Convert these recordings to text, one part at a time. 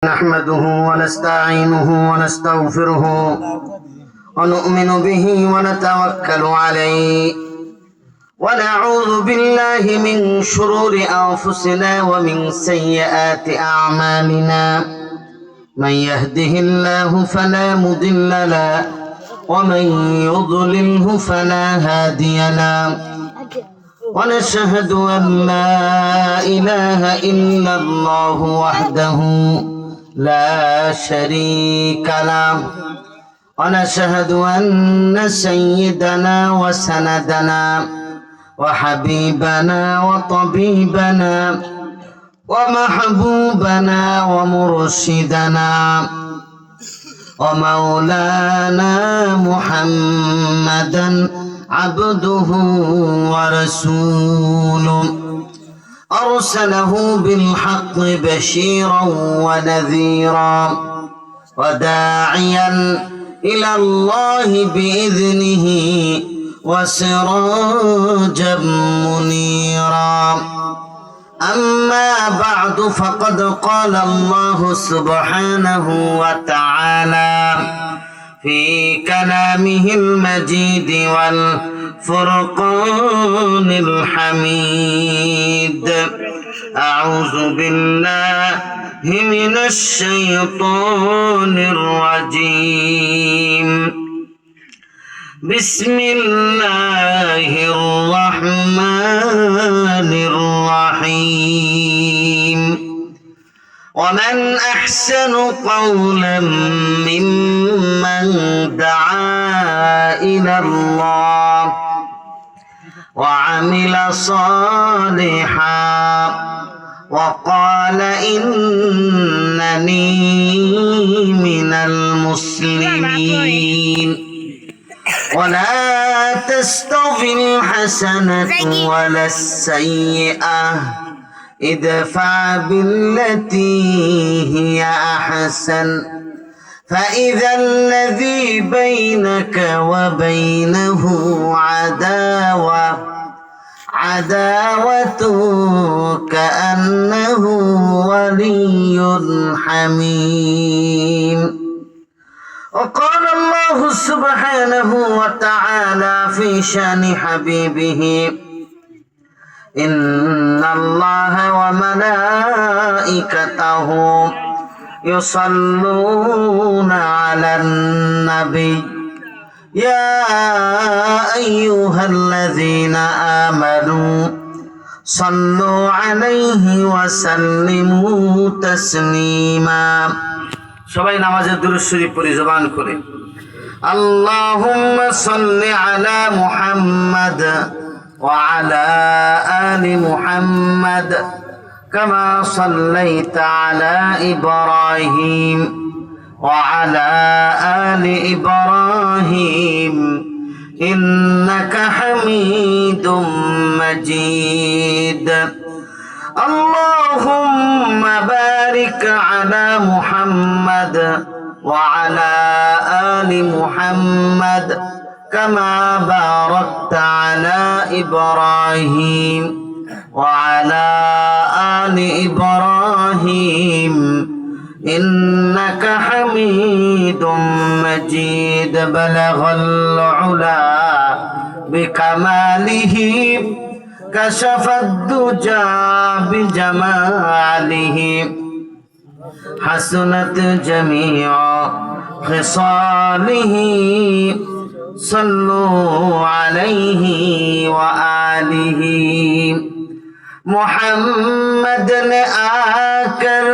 نحمده ونستعينه ونستغفره ونؤمن به ونتوكل عليه ونعوذ بالله من شرور أنفسنا ومن سيئات أعمالنا. من يهده الله فلا مضل له ومن يضلله فلا هادي له. ونشهد أن لا إله إلا الله وحده لا شريك له. ونشهد أن سيدنا وسندنا وحبيبنا وطبيبنا ومحبوبنا ومرشدنا ومولانا محمدا عبده ورسوله أرسله بالحق بشيرا ونذيرا وداعيا إلى الله بإذنه وسراجا منيرا. أما بعد فقد قال الله سبحانه وتعالى في كلامه المجيد والفرقان الحميد: أعوذ بالله من الشيطان الرجيم. بسم الله الرحمن الرحيم. ومن أحسن قولا ممن دعا إلى الله وعمل صالحا وقال إنني من المسلمين. ولا تستوي الحسنة ولا السيئة ادفع بالتي هي أحسن فإذا الذي بينك وبينه عداوة كأنه ولي حميم. وقال الله سبحانه وتعالى في شان حبيبه: إن الله وملائكته يصلون على النبي يا أيها الذين آمنوا صلوا عليه وسلموا تسليما. সবাই নামাজের দুরূদ শরীফ পড়ি জবান করে। আল্লাহুম্মা সাল্লি আলা মুহাম্মাদ ওয়া আলা আলি মুহাম্মাদ কামা সাল্লাইতা আলা ইব্রাহিম ওয়া আলা আলি ইব্রাহিম ইন্নাকা হামিদুম মাজিদ। اللهم بارك على محمد وعلى آل محمد كما باركت على إبراهيم وعلى آل إبراهيم إنك حميد مجيد. بلغ العلا بكماله كشف الدجى بجماله حسنت جميع خصاله صلوا عليه وآله. محمد نے آکر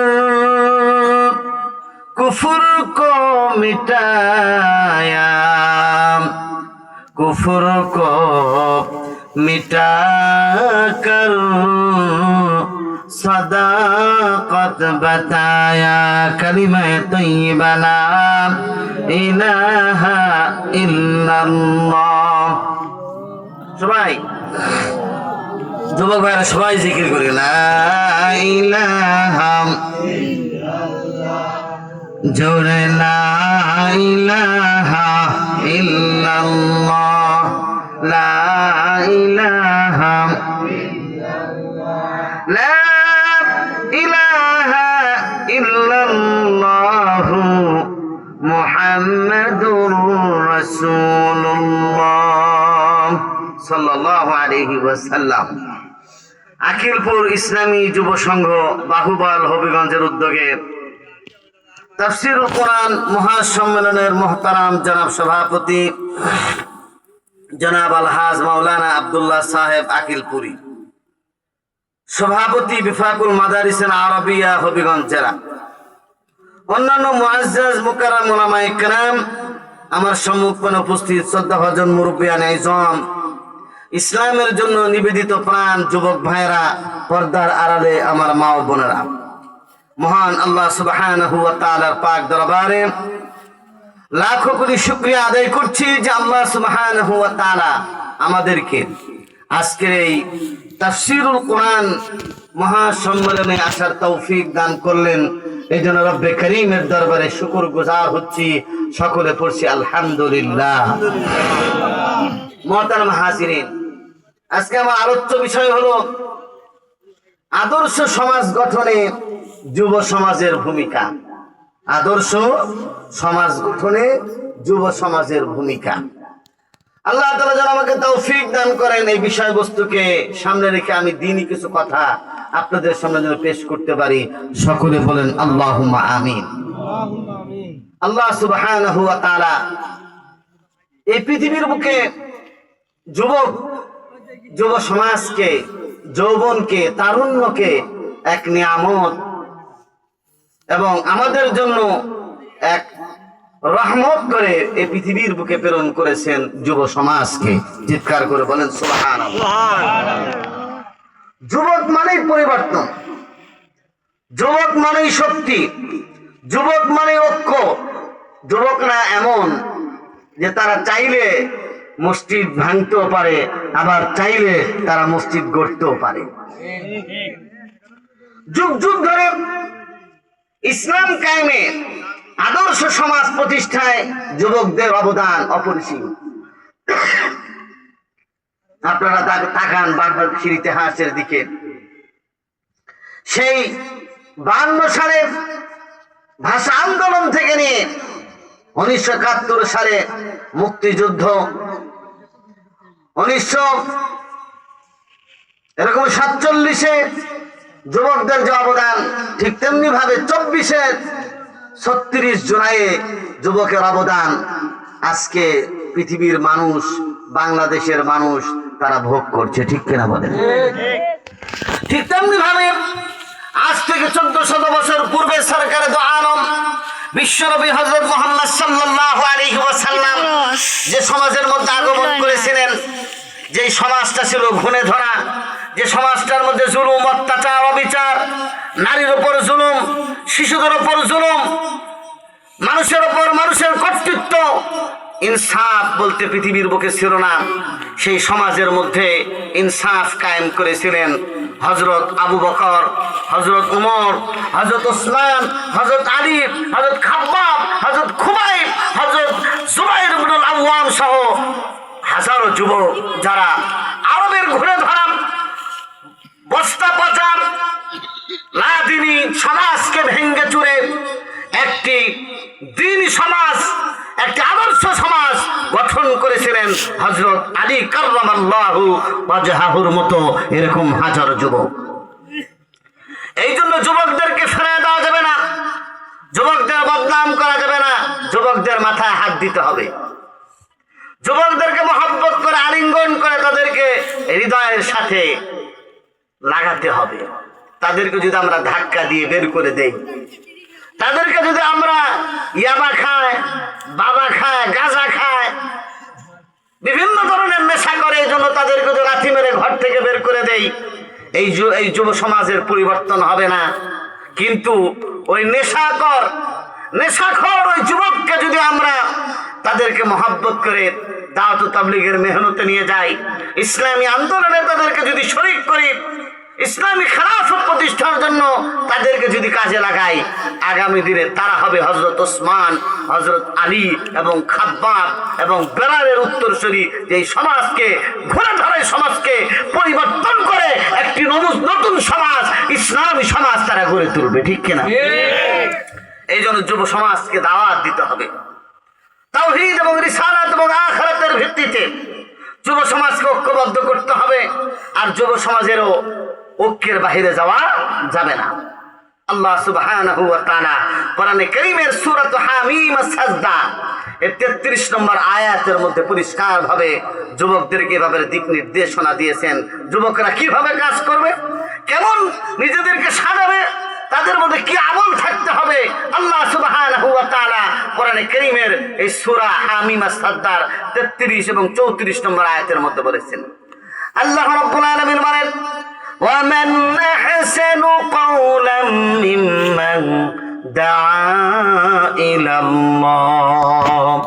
کفر کو مٹایا کفر کو मिटा कर सदाकत बताया कलिमा तय्यिबा ला इलाहा इल्लाल्लाह। সবাই যুবক ভাইরা সবাই জিকির করি লা ইলাহা ইল্লাল্লাহ জোরে লা ইলাহা ইল্লাল্লাহ লা ইলাহা ইল্লাল্লাহ লা ইলাহা ইল্লাল্লাহ মুহাম্মাদুর রাসূলুল্লাহ সাল্লাল্লাহু আলাইহি ওয়াসাল্লাম। আকিলপুর ইসলামী যুব সংঘ বাহুবল হবিগঞ্জের উদ্যোগে তাফসীরুল কোরআন মহাসম্মেলনের মুহতারাম জনাব সভাপতি জনাব আলহাজ মাওলানা আব্দুল্লাহ সাহেব আকিলপুরি, সভাপতি বিফাকুল মাদারিসিল আরবিয়া হবিগঞ্জ জেলা, অন্যান্য মুআজ্জাজ মুকাররম উলামায়ে কেরাম, আমার সম্মুখে উপস্থিত শ্রদ্ধাভাজন মুরব্বিয়ান আযম, ইসলামের জন্য নিবেদিত প্রাণ যুবক ভাইরা, পর্দার আড়ালে আমার মা ও বোনেরা, মহান আল্লাহ সুবহানাহু ওয়া তাআলার পাক দরবারে লাখো কোটি শুকরিয়া আদায় করছি যে আল্লাহ সুবহানাহু ওয়া তাআলা আমাদেরকে আজকের এই তাফসীরুল কোরআন মহাসম্মেলনে আসার তৌফিক দান করলেন। এই জন্য রব্বে করিমের দরবারে শুকর গুজার হচ্ছি। সকলে পড়ছি আলহামদুলিল্লাহ। মুহতারাম হাজিরিন, আজকে আমার আলোচ্য বিষয় হলো আদর্শ সমাজ গঠনে যুব সমাজের ভূমিকা। আদর্শ সমাজ গঠনে যুব সমাজের ভূমিকা। আল্লাহ তাআলা যেন আমাকে তৌফিক দান করেন এই বিষয়বস্তুকে সামনে রেখে আমি দ্বীনি কিছু কথা আপনাদের সামনে যেন পেশ করতে পারি। সকলে বলেন আল্লাহুম্মা আমিন। আল্লাহ সুবহানাহু ওয়া তাআলা এই পৃথিবীর বুকে যুব সমাজকে, যৌবনকে, তারুণ্যকে এক নিয়ামত এবং আমাদের জন্য এক রহমত করে এই পৃথিবীর বুকে প্রেরণ করেছেন যুব সমাজকে। চিৎকার করে বলেন সুবহানাল্লাহ। যুবক মানেই পরিবর্তন, যুবক মানেই শক্তি, যুবক মানে ঐক্য। যুবকরা এমন যে তারা চাইলে মসজিদ ভাঙতেও পারে, আবার চাইলে তারা মসজিদ গড়তেও পারে। যুগ যুগ ধরে ইসলাম কায়েমে, আদর্শ সমাজ প্রতিষ্ঠায় যুবকদের অবদান অপরিসীম। আপনারা তাকান বাংলাদেশের ইতিহাসের দিকে। সেই 52 সালের ভাষা আন্দোলন থেকে নিয়ে 1971 সালে মুক্তিযুদ্ধ, 1947 যুবকদের যে অবদান, ঠিক তেমনি ভাবে 24 36 জুলাইয়ে যুবকের অবদান আজকে পৃথিবীর মানুষ, বাংলাদেশের মানুষ তারা ভোগ করছে। ঠিক কিনা বলেন? ঠিক তেমনি ভাবে আজ থেকে 1400 বছর পূর্বে সরকারে দো আলম বিশ্বনবী হযরত মুহাম্মদ সাল্লাল্লাহু আলাইহি ওয়াসাল্লাম যে সমাজের মধ্যে আগমন করেছিলেন, যে সমাজটা ছিল ঘুণে ধরা, যে সমাজটার মধ্যে জুলুম, অত্যাচার, অবিচার, নারীর উপর জুলুম, শিশুদের উপর জুলুম, মানুষের উপর মানুষের কর্তৃত্ব, ইনসাফ বলতে পৃথিবীর বুকে ছিল না। সেই সমাজের মধ্যে ইনসাফ কায়েম করেছিলেন হযরত আবু বকর, হযরত উমর, হযরত ওসমান, হযরত আলী, হযরত খাব্বাব, হযরত খুবাইব, হযরত জুবাইর ইবনুল আওয়াম সহ হাজারো যুবক যারা আরবের ঘুরে ধরা বস্তা পচা লাদিনী সমাজকে ভেঙ্গে চুরে একটি দ্বীনি সমাজ, একটি আদর্শ সমাজ গঠন করেছিলেন হযরত আলী কাররামাল্লাহু ওয়াজহাহুর মতো এরকম হাজারো যুবক। এই জন্য যুবকদেরকে ফেরায় দেওয়া যাবে না, যুবকদের বদনাম করা যাবে না, যুবকদের মাথায় হাত দিতে হবে, যুবকদেরকে মহব্বত করে আলিঙ্গন করে তাদেরকে হৃদয়ের সাথে লাগাতে হবে। তাদেরকে যদি আমরা ধাক্কা দিয়ে বের করে দেই, তাদেরকে যদি আমরা ইয়াবা খায়, বাবা খায়, গাঁজা খায়, বিভিন্ন ধরনের নেশা করে, এই জন্য তাদেরকে যদি লাথি মেরে ঘর থেকে বের করে দেই, এই যুব সমাজের পরিবর্তন হবে না। কিন্তু ওই নেশাখোর ওই যুবককে যদি আমরা তাদেরকে মহব্বত করে দাওয়াত ও তাবলীগের মেহনতে নিয়ে যাই, ইসলামী আন্দোলনে তাদেরকে যদি শরীক করি, ইসলামী খেলাফত প্রতিষ্ঠার জন্য তাদেরকে যদি কাজে লাগাই, আগামী দিনে তারা হবে হযরত ওসমান, হযরত আলী এবং খাব্বাব এবং বেলালের উত্তরসূরি, যে সমাজকে ঘুরে ধরে সমাজকে পরিবর্তন করে একটি নতুন সমাজ, ইসলামী সমাজ তারা গড়ে তুলবে। ঠিক কিনা? এই জন্য যুব সমাজকে দাওয়াত দিতে হবে। তাওহীদ এবং রিসালাত এবং আখিরাতের ভিত্তিতে যুব সমাজকে ঐক্যবদ্ধ করতে হবে, আর যুব সমাজেরও ঐক্যের বাহিরে যাওয়া যাবে না। আল্লাহ সুবহানাহু ওয়া তাআলা কোরআনে কারীমের সূরা হামিম আস-সাজদা এর 33 নম্বর আয়াতের মধ্যে পরিষ্কারভাবে যুবকদেরকে এভাবে দিক নির্দেশনা দিয়েছেন। যুবকরা কিভাবে কাজ করবে, কেমন নিজেদেরকে সাজাবে, তাদের মধ্যে কি আমল থাকতে হবে, আল্লাহ সুবহানাহু ওয়া তাআলা কোরআনে কারীমের এই সূরা হামিম আস-সাজদার 33 এবং 34 নম্বর আয়াতের মধ্যে বলেছেন। আল্লাহ রাব্বুল আলামিন বলেন, وَمَنْ أَحْسَنُ قَوْلًا مِّمَّنْ دَعَا إِلَى اللَّهِ।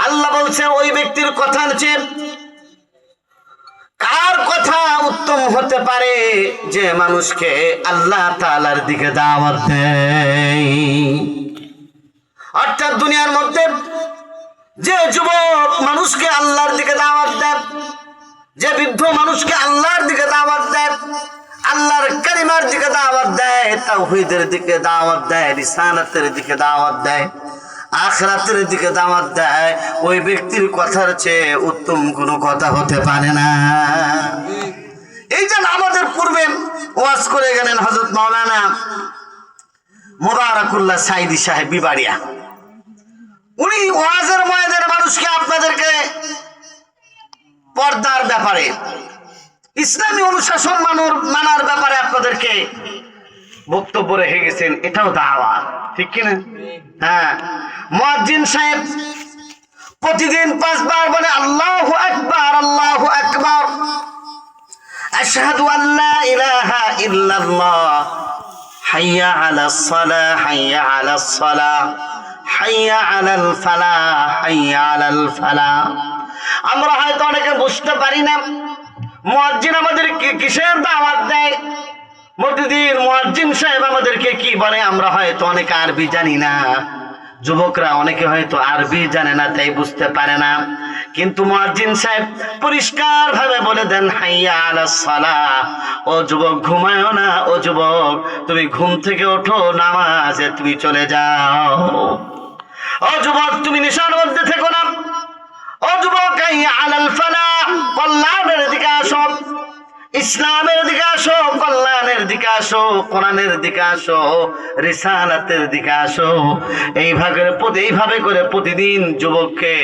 আল্লাহ বলছেন ওই ব্যক্তির কথার চেয়ে কার কথা উত্তম হতে পারে যে মানুষকে আল্লাহ তাআলার দিকে দাওয়াত দেয়। অর্থাৎ দুনিয়ার মধ্যে যে যুবক মানুষকে আল্লাহর দিকে দাওয়াত দেয়, যে বৃদ্ধ মানুষকে আল্লাহর দিকে দাওয়াত দেয়, আল্লাহর কালিমার দিকে দাওয়াত দেয়, তাওহীদের দিকে দাওয়াত দেয়, রিসালাতের দিকে দাওয়াত দেয়, আখিরাতের দিকে দাওয়াত দেয়, ওই ব্যক্তির কথার চেয়ে উত্তম কোনো কথা হতে পারে না। এই যে আমাদের পূর্বে ওয়াজ করে গেলেন হযরত মাওলানা মুবারাকুল্লাহ সাইদি সাহেব বিবাড়িয়া, উনি ওয়াজের ময়দানে মানুষকে আপনাদেরকে পর্দার ব্যাপারে, ইসলামী অনুশাসন মানার ব্যাপারে আপনাদেরকে বক্তব্য রেখে গেছেন। এটাও দাওয়াত, ঠিক কিনা? হ্যাঁ, মুয়াজ্জিন সাহেব প্রতিদিন 5 বার বলে আল্লাহু আকবার, আল্লাহু আকবার, আশহাদু আল্লা ইলাহা ইল্লাল্লাহ, হাইয়া আলাস সালাহ, হাইয়া আলাস সালাহ, হাইয়া আলাল ফালাহ, হাইয়া আলাল ফালাহ। আমরা হয়তো অনেকে বুঝতে পারি না মুয়াজ্জিন আমাদের কিসের দাওয়াত দেয়, প্রতিদিন মুয়াজ্জিন সাহেব আমাদেরকে কি বলে। আমরা হয়তো অনেকে আরবি জানি না, যুবকরা অনেকে হয়তো আরবি জানে না, তাই বুঝতে পারে না। কিন্তু মুয়াজ্জিন সাহেব পরিষ্কার ভাবে বলে দেন হাইয়া আলাস সালাহ, ও যুবক ঘুমায়ো না, ও যুবক তুমি ঘুম থেকে ওঠো, নামাজে তুমি চলে যাও, ও যুবক তুমি নেশার মধ্যে থেকো না, ও যুবক হাইয়া আলাল ফালাহ, কল্যাণের দিকে আসো, ইসলামের দিকে আসো, কল্যাণের দিকে আসো, কোরআনের দিকে আসো, রিসালাতের দিকে আসো। এইভাবে করে প্রতিদিন যুবককে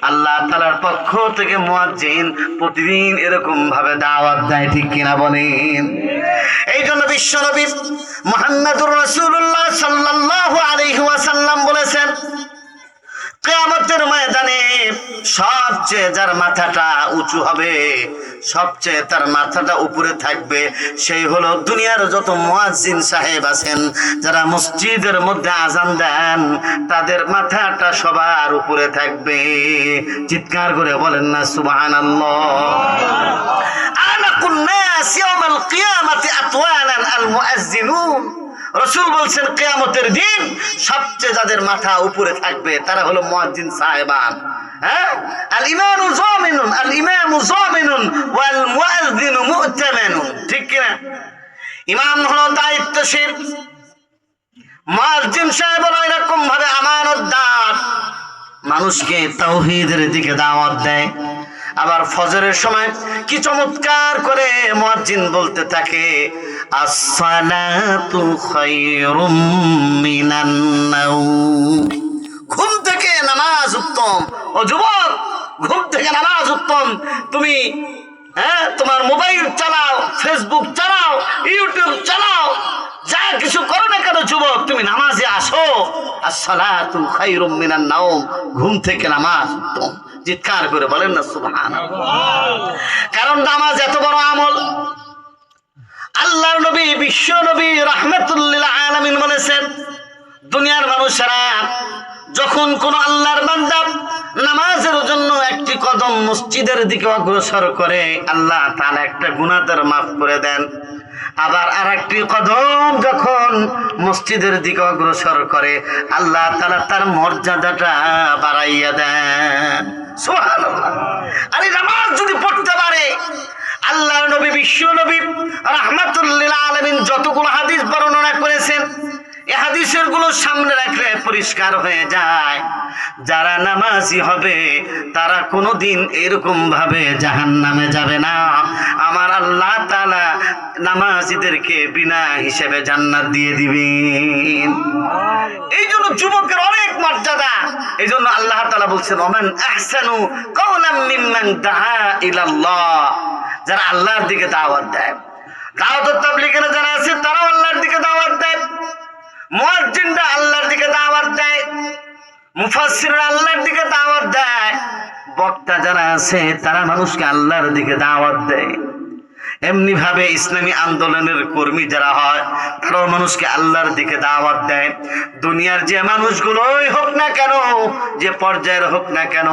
আল্লাহ তাআলার পক্ষ থেকে মুয়াজ্জিন প্রতিদিন এরকম ভাবে দাওয়াত দেয়, ঠিক কিনা বলেন? এই জন্য বিশ্বনবী মুহাম্মদুর রাসূলুল্লাহ সাল্লাল্লাহু আলাইহি ওয়াসাল্লাম বলেছেন, কিয়ামতের ময়দানে সবচেয়ে যার মাথাটা উঁচু হবে, সবচেয়ে তার মাথাটা উপরে থাকবে, সেই হলো দুনিয়ার যত মুয়াজ্জিন সাহেব আছেন, যারা মসজিদের মধ্যে আজান দেন, তাদের মাথাটা সবার উপরে থাকবে। চিৎকার করে বলেন না সুবহানাল্লাহ। আনাকুন নাস ইয়াউমাল কিয়ামাতি আতওয়ালান আল মুয়াজ্জিনুন। রাসূল বলছেন কিয়ামতের দিন সবচেয়ে যাদের মাথা উপরে থাকবে তারা হলো মুয়াজ্জিন সাহেবান। হ্যাঁ, আল ইমামু যামিনুন, আল ইমামু যামিনুন ওয়াল মুয়াজ্জিনু মু'তামানুন, ঠিক কি না? ইমাম হলো দায়িত্বশীল, মুয়াজ্জিন সাহেব হলো এরকম ভাবে আমানতদার, মানুষকে তাওহীদের দিকে দাওয়াত দেয়। আবার ফজরের সময় কি চমৎকার করে মুয়াজ্জিন বলতে থাকে, আসসালাতু খায়রুম মিনান নাওম, ঘুম থেকে নামাজ উত্তম। ও যুবক, ঘুম থেকে নামাজ উত্তম। তুমি তোমার মোবাইল চালাও, ফেসবুক চালাও, ইউটিউব চালাও, যা কিছু করো না কেন যুবক, তুমি নামাজে আসো। আসসালাতু খায়রুম মিনান নাওম, ঘুম থেকে নামাজ উত্তম। চিৎকার করে বলেন না সুবহানাল্লাহ। কারণ নামাজ এত বড় আমল। আল্লাহর নবী, বিশ্ব নবী রাহমাতুল লিল আলামিন বলেছেন, দুনিয়ার মানুষেরা যখন কোন আল্লাহর বান্দা নামাজের জন্য একটি কদম মসজিদের দিকে অগ্রসর করে, আল্লাহ তাআলা একটা গুনাহ তার মাফ করে দেন। আবার আরেকটি কদম যখন মসজিদের দিকে অগ্রসর করে, আল্লাহ তাআলা তার মর্যাদাটা বাড়াইয়া দেন। সুবহানাল্লাহ। আরে নামাজ যদি পড়তে পারে, আল্লাহর নবী, বিশ্ব নবী রাহমাতুল লিল আলামিন যতগুলো হাদিস বর্ণনা করেছেন, এই হাদিসের গুলো সামনে রাখলে পরিষ্কার হয়ে যায়, যারা নামাজি হবে তারা কোনোদিন এরকম ভাবে জাহান্নামে যাবে না। আমার আল্লাহ তাআলা নামাজিদেরকে বিনা হিসেবে জান্নাত দিয়ে দিবেন। এই জন্য যুবকের অনেক মর্যাদা। এই জন্য আল্লাহ তাআলা বলছেন, ওমান আহসানু কাওলাম মিম্মান দাআ ইলাল্লাহ, যারা আল্লাহর দিকে দাওয়াত দেয়। দাওয়াত তাবলীগের যারা আছে তারাও আল্লাহর দিকে দাওয়াত দেয়, মুয়াজ্জিনরা আল্লাহর দিকে দাওয়াত দেয়, মুফাসসিররা আল্লাহর দিকে দাওয়াত দেয়, বক্তা যারা আছে তারা মানুষকে আল্লাহর দিকে দাওয়াত দেয়। এমনি ভাবে ইসলামী আন্দোলনের কর্মী যারা হয় তারাও মানুষকে আল্লাহর দিকে দাওয়াত দেয়। দুনিয়ার যে মানুষগুলোই হোক না কেন, যে পর্যায়ের হোক না কেন,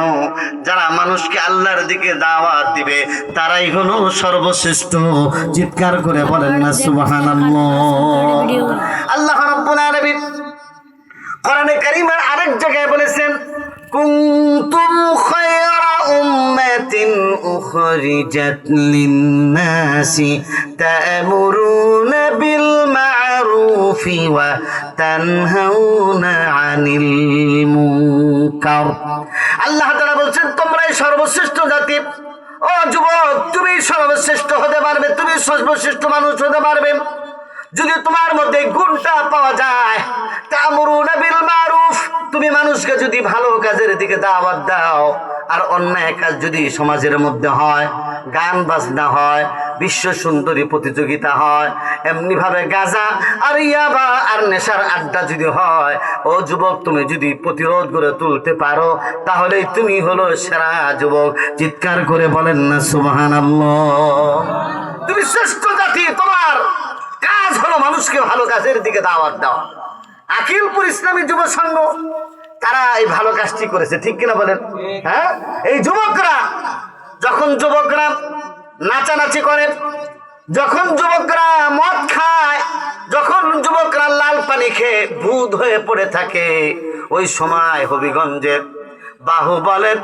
যারা মানুষকে আল্লাহর দিকে দাওয়াত দিবে তারাই হলো সর্বশ্রেষ্ঠ। চিৎকার করে বলেন না সুবহানাল্লাহ। আল্লাহ রাব্বুল আলামিন কোরআনে কারীমের আরেক জায়গায় বলেছেন, কুনতুম খায়রা উম্মাতিন উখরিজাত লিন-নাসি তা'মুরুনা বিল মা'রুফি ওয়া তানহাউনা আনিল মুনকার। আল্লাহ তাআলা বলছেন, তোমরাই সর্বশ্রেষ্ঠ জাতি। ও যুবক, তুমি সর্বশ্রেষ্ঠ হতে পারবে, তুমি সর্বশ্রেষ্ঠ মানুষ হতে পারবে যদি তোমার মধ্যে গুণটা পাওয়া যায়। তা'মুরুনা বিল মা'রুফ, তুমি মানুষকে যদি ভালো কাজের দিকে দাওয়াত দাও, আর অন্যায় কাজ যদি সমাজের মধ্যে হয়, গান বাজনা হয়, বিশ্ব সুন্দরী প্রতিযোগিতা হয়, এমনি ভাবে গাঁজা আর ইয়াবা আর নেশার আড্ডা যদি হয়, ও যুবক, তুমি যদি প্রতিরোধ করে তুলতে পারো তাহলেই তুমি হলো সেরা যুবক। চিৎকার করে বলেন না সুবহানাল্লাহ। তুমি শ্রেষ্ঠ জাতি, তোমার কাজ হলো মানুষকে ভালো কাজের দিকে দাওয়াত দাও। আকিলপুর ইসলামী যুব সংঘ তারা এই ভালো কাজটি করেছে, ঠিক কিনা বলেন? হ্যাঁ, এই যুবকরা যখন নাচানাচি করে, যখন যুবকরা মদ খায়, যখন যুবকরা লাল পানি খেয়ে ভূত হয়ে পড়ে থাকে, ওই সময় হবিগঞ্জের বাহুবলের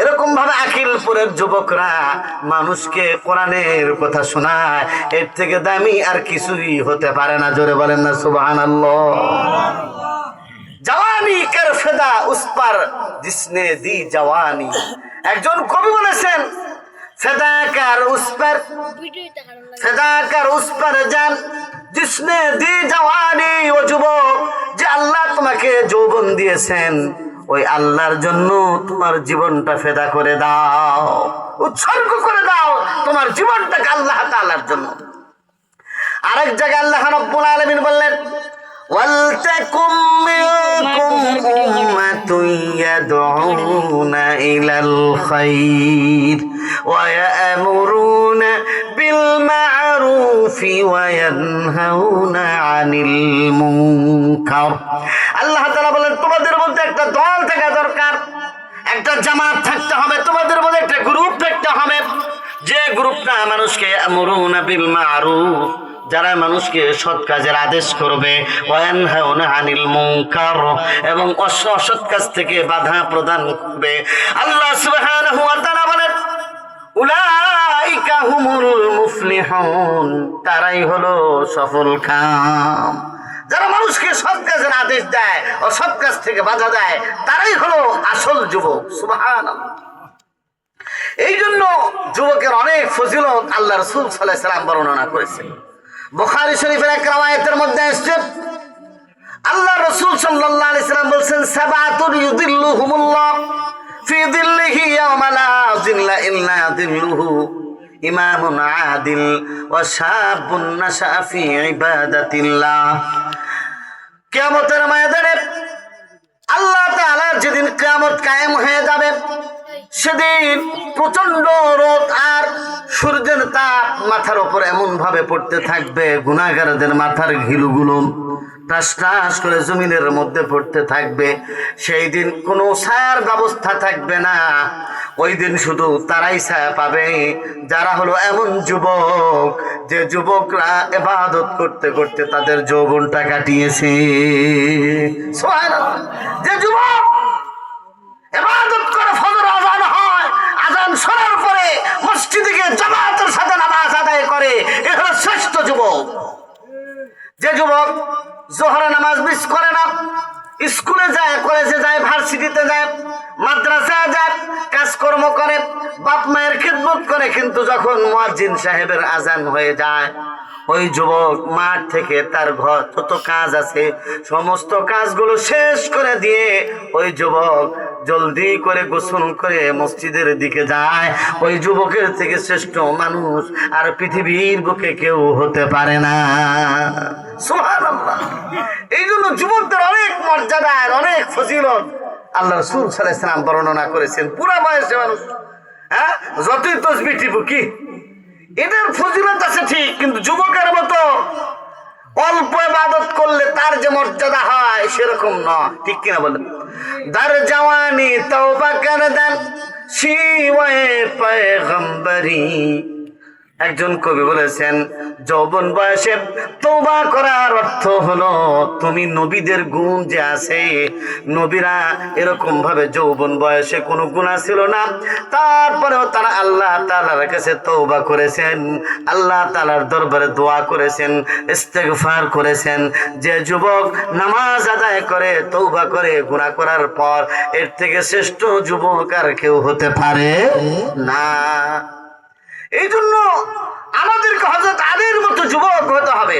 এরকম ভাবে আকিলপুরের যুবকরা মানুষকে কোরআনের কথা শোনায়, এর থেকে দামি আর কিছুই হতে পারে না। জোরে বলেন না সুবহানাল্লাহ। জওয়ানি কর ফিদা উস পর জিসনে দি জওয়ানি। একজন কবি বলেছেন, ফিদা কর উস পর জান জিসনে দি জওয়ানি। ও যুবক, যে আল্লাহ তোমাকে যৌবন দিয়েছেন, ওই আল্লাহর জন্য তোমার জীবনটা ফেদা করে দাও, উৎসর্গ করে দাও তোমার জীবনটাকে আল্লাহ তাআলার জন্য। আরেক জায়গায় আল্লাহ রাব্বুল আলামিন বললেন, ওয়ালতাকুম মিনকুম উম্মাতুন ইয়াদউনা ইলাল খায়র ওয়া ইয়ামুরুনা বিল মা'রুফি ওয়া ইয়ানহাউনা আনিল মুনকার। আল্লাহ তাআলা বলেন, তোমাদের মধ্যে একটা দল থাকা দরকার, একটা জামাত থাকতে হবে, তোমাদের মধ্যে একটা গ্রুপ থাকতে হবে, যে গ্রুপটা মানুষকে ইয়ামুরুনা বিল মা'রুফ, যারা মানুষকে সৎ কাজের আদেশ করবে, ওয়ায়ানহাউনা আনিল মুনকার, এবং অসৎ কাজ থেকে বাধা প্রদান করবে। আল্লাহ সুবহানাহু ওয়া তাআলা বলেন, উলাইকা হুমুল মুফলিহুন, তারাই হলো সফল কাম। যারা মানুষকে সৎ কাজের আদেশ দেয়, অসৎ কাজ থেকে বাধা দেয়, তারাই হলো আসল যুবক। সুবহানাল্লাহ। এই জন্য যুবকের অনেক ফজিলত আল্লাহ রাসূল সাল্লাল্লাহু আলাইহি ওয়াসাল্লাম বর্ণনা করেছেন। বুখারী শরীফের এক রওয়ায়াতের মধ্যে আসছে, আল্লাহ রাসূল সাল্লাল্লাহু আলাইহি ওয়াসাল্লাম বলেন, সাবাতুন ইউযিল্লুহুমুল্লাহ ফি যিল্লিহি ইয়াওমা লা যিল্লা ইল্লা যিল্লুহু, ইমামুন আদিল ওয়া শাবুন নাশা ফি ইবাদাতিল্লাহ। কিয়ামতের ময়দানে আল্লাহ তাআলা যেদিন কিয়ামত কায়েম হয়ে যাবে, সেদিন প্রচন্ড রোদ আর সূর্যের তাপ মাথার উপর এমন ভাবে পড়তে থাকবে, গুনাহগারদের মাথার ঘিলুগুলো টাস টাস করে জমিনের মধ্যে পড়তে থাকবে। সেই দিন কোনো ছায়ার ব্যবস্থা থাকবে না, ওই দিন শুধু তারাই ছায়া পাবে যারা হলো এমন যুবক, যে যুবকরা ইবাদত করতে করতে তাদের যৌবনটা কাটিয়েছে। সুবহানাল্লাহ। যে যুবক ইবাদত করে ফজর আযান হয়, আযান শোনার পরে মসজিদে গিয়ে জামাতের সাথে নামাজ আদায় করে, এ হলো শ্রেষ্ঠ যুবক। যে যুবক যোহর নামাজ স্কুলে যায়, কলেজে যায়, ভার্সিটিতে যায়, মাদ্রাসা যায়, কাজকর্ম করে, বাপ মায়ের খিদমত করে, কিন্তু যখন মুয়াজ্জিন সাহেবের আজান হয়ে যায় ওই যুবক মাঠ থেকে তার ঘর যত কাজ আছে সমস্ত কাজগুলো শেষ করে দিয়ে ওই যুবক জলদি করে গোসল করে মসজিদের দিকে যায়। ওই যুবকের থেকে শ্রেষ্ঠ মানুষ আর পৃথিবীর বুকে কেউ হতে পারে না। সুবহানাল্লাহ। এই জন্য যুবকদের অনেক মর্যাদা, অনেক ফজিলত আল্লাহ রাসূল সাল্লাল্লাহু আলাইহি ওয়াসাল্লাম বর্ণনা করেছেন। পুরা বয়সে মানুষ যতই তসবিহ টিপু কি এটার ফজিলত আছে ঠিক, কিন্তু যুবকের মতো অল্প ইবাদত করলে তার যে মর্যাদা হয় সেরকম নয়, ঠিক কিনা বলেন? দার জওয়ানি তওবা কর দেন শিওয়ে পয়গম্বরি। একজন কবি বলেছেন যৌবন বয়সে তওবা করার অর্থ হলো তুমি নবীদের গুণ যে আছে, নবীরা এরকম ভাবে যৌবন বয়সে কোনো গুনাহ ছিল না, তারপরেও তারা আল্লাহ তাআলার কাছে তওবা করেছেন, আল্লাহ তাআলার দরবারে দোয়া করেছেন, ইস্তেগফার করেছেন। যে যুবক নামাজ আদায় করে তওবা করে গুনাহ করার পর এর থেকে শ্রেষ্ঠ যুবক আর কেউ হতে পারে না। এই জন্য আমাদেরকে হযরত আলীর মতো যুবক হতে হবে।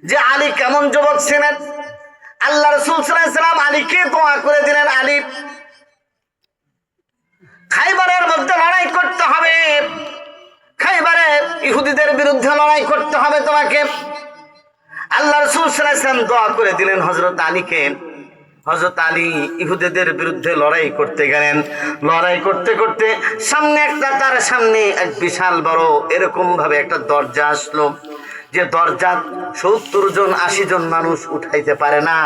যে আলী কেমন যুবক ছিলেন, আল্লাহ রাসূল সাল্লাল্লাহু আলাইহি ওয়াসাল্লাম আলীকে দোয়া করে দিলেন, আলী খাইবারের মধ্যে লড়াই করতে হবে, খাইবারে ইহুদিদের বিরুদ্ধে লড়াই করতে হবে তোমাকে। আল্লাহ রাসূল সাল্লাল্লাহু আলাইহি ওয়াসাল্লাম দোয়া করে দিলেন হযরত আলীকে। হযরত আলী ইহুদিদের বিরুদ্ধে লড়াই করতে গেলেন। লড়াই করতে করতে সামনে তার সামনে এক বিশাল বড় এরকম ভাবে একটা দরজা আসলো, যে দরজা 70 জন 80 জন মানুষ উঠাইতে পারে না।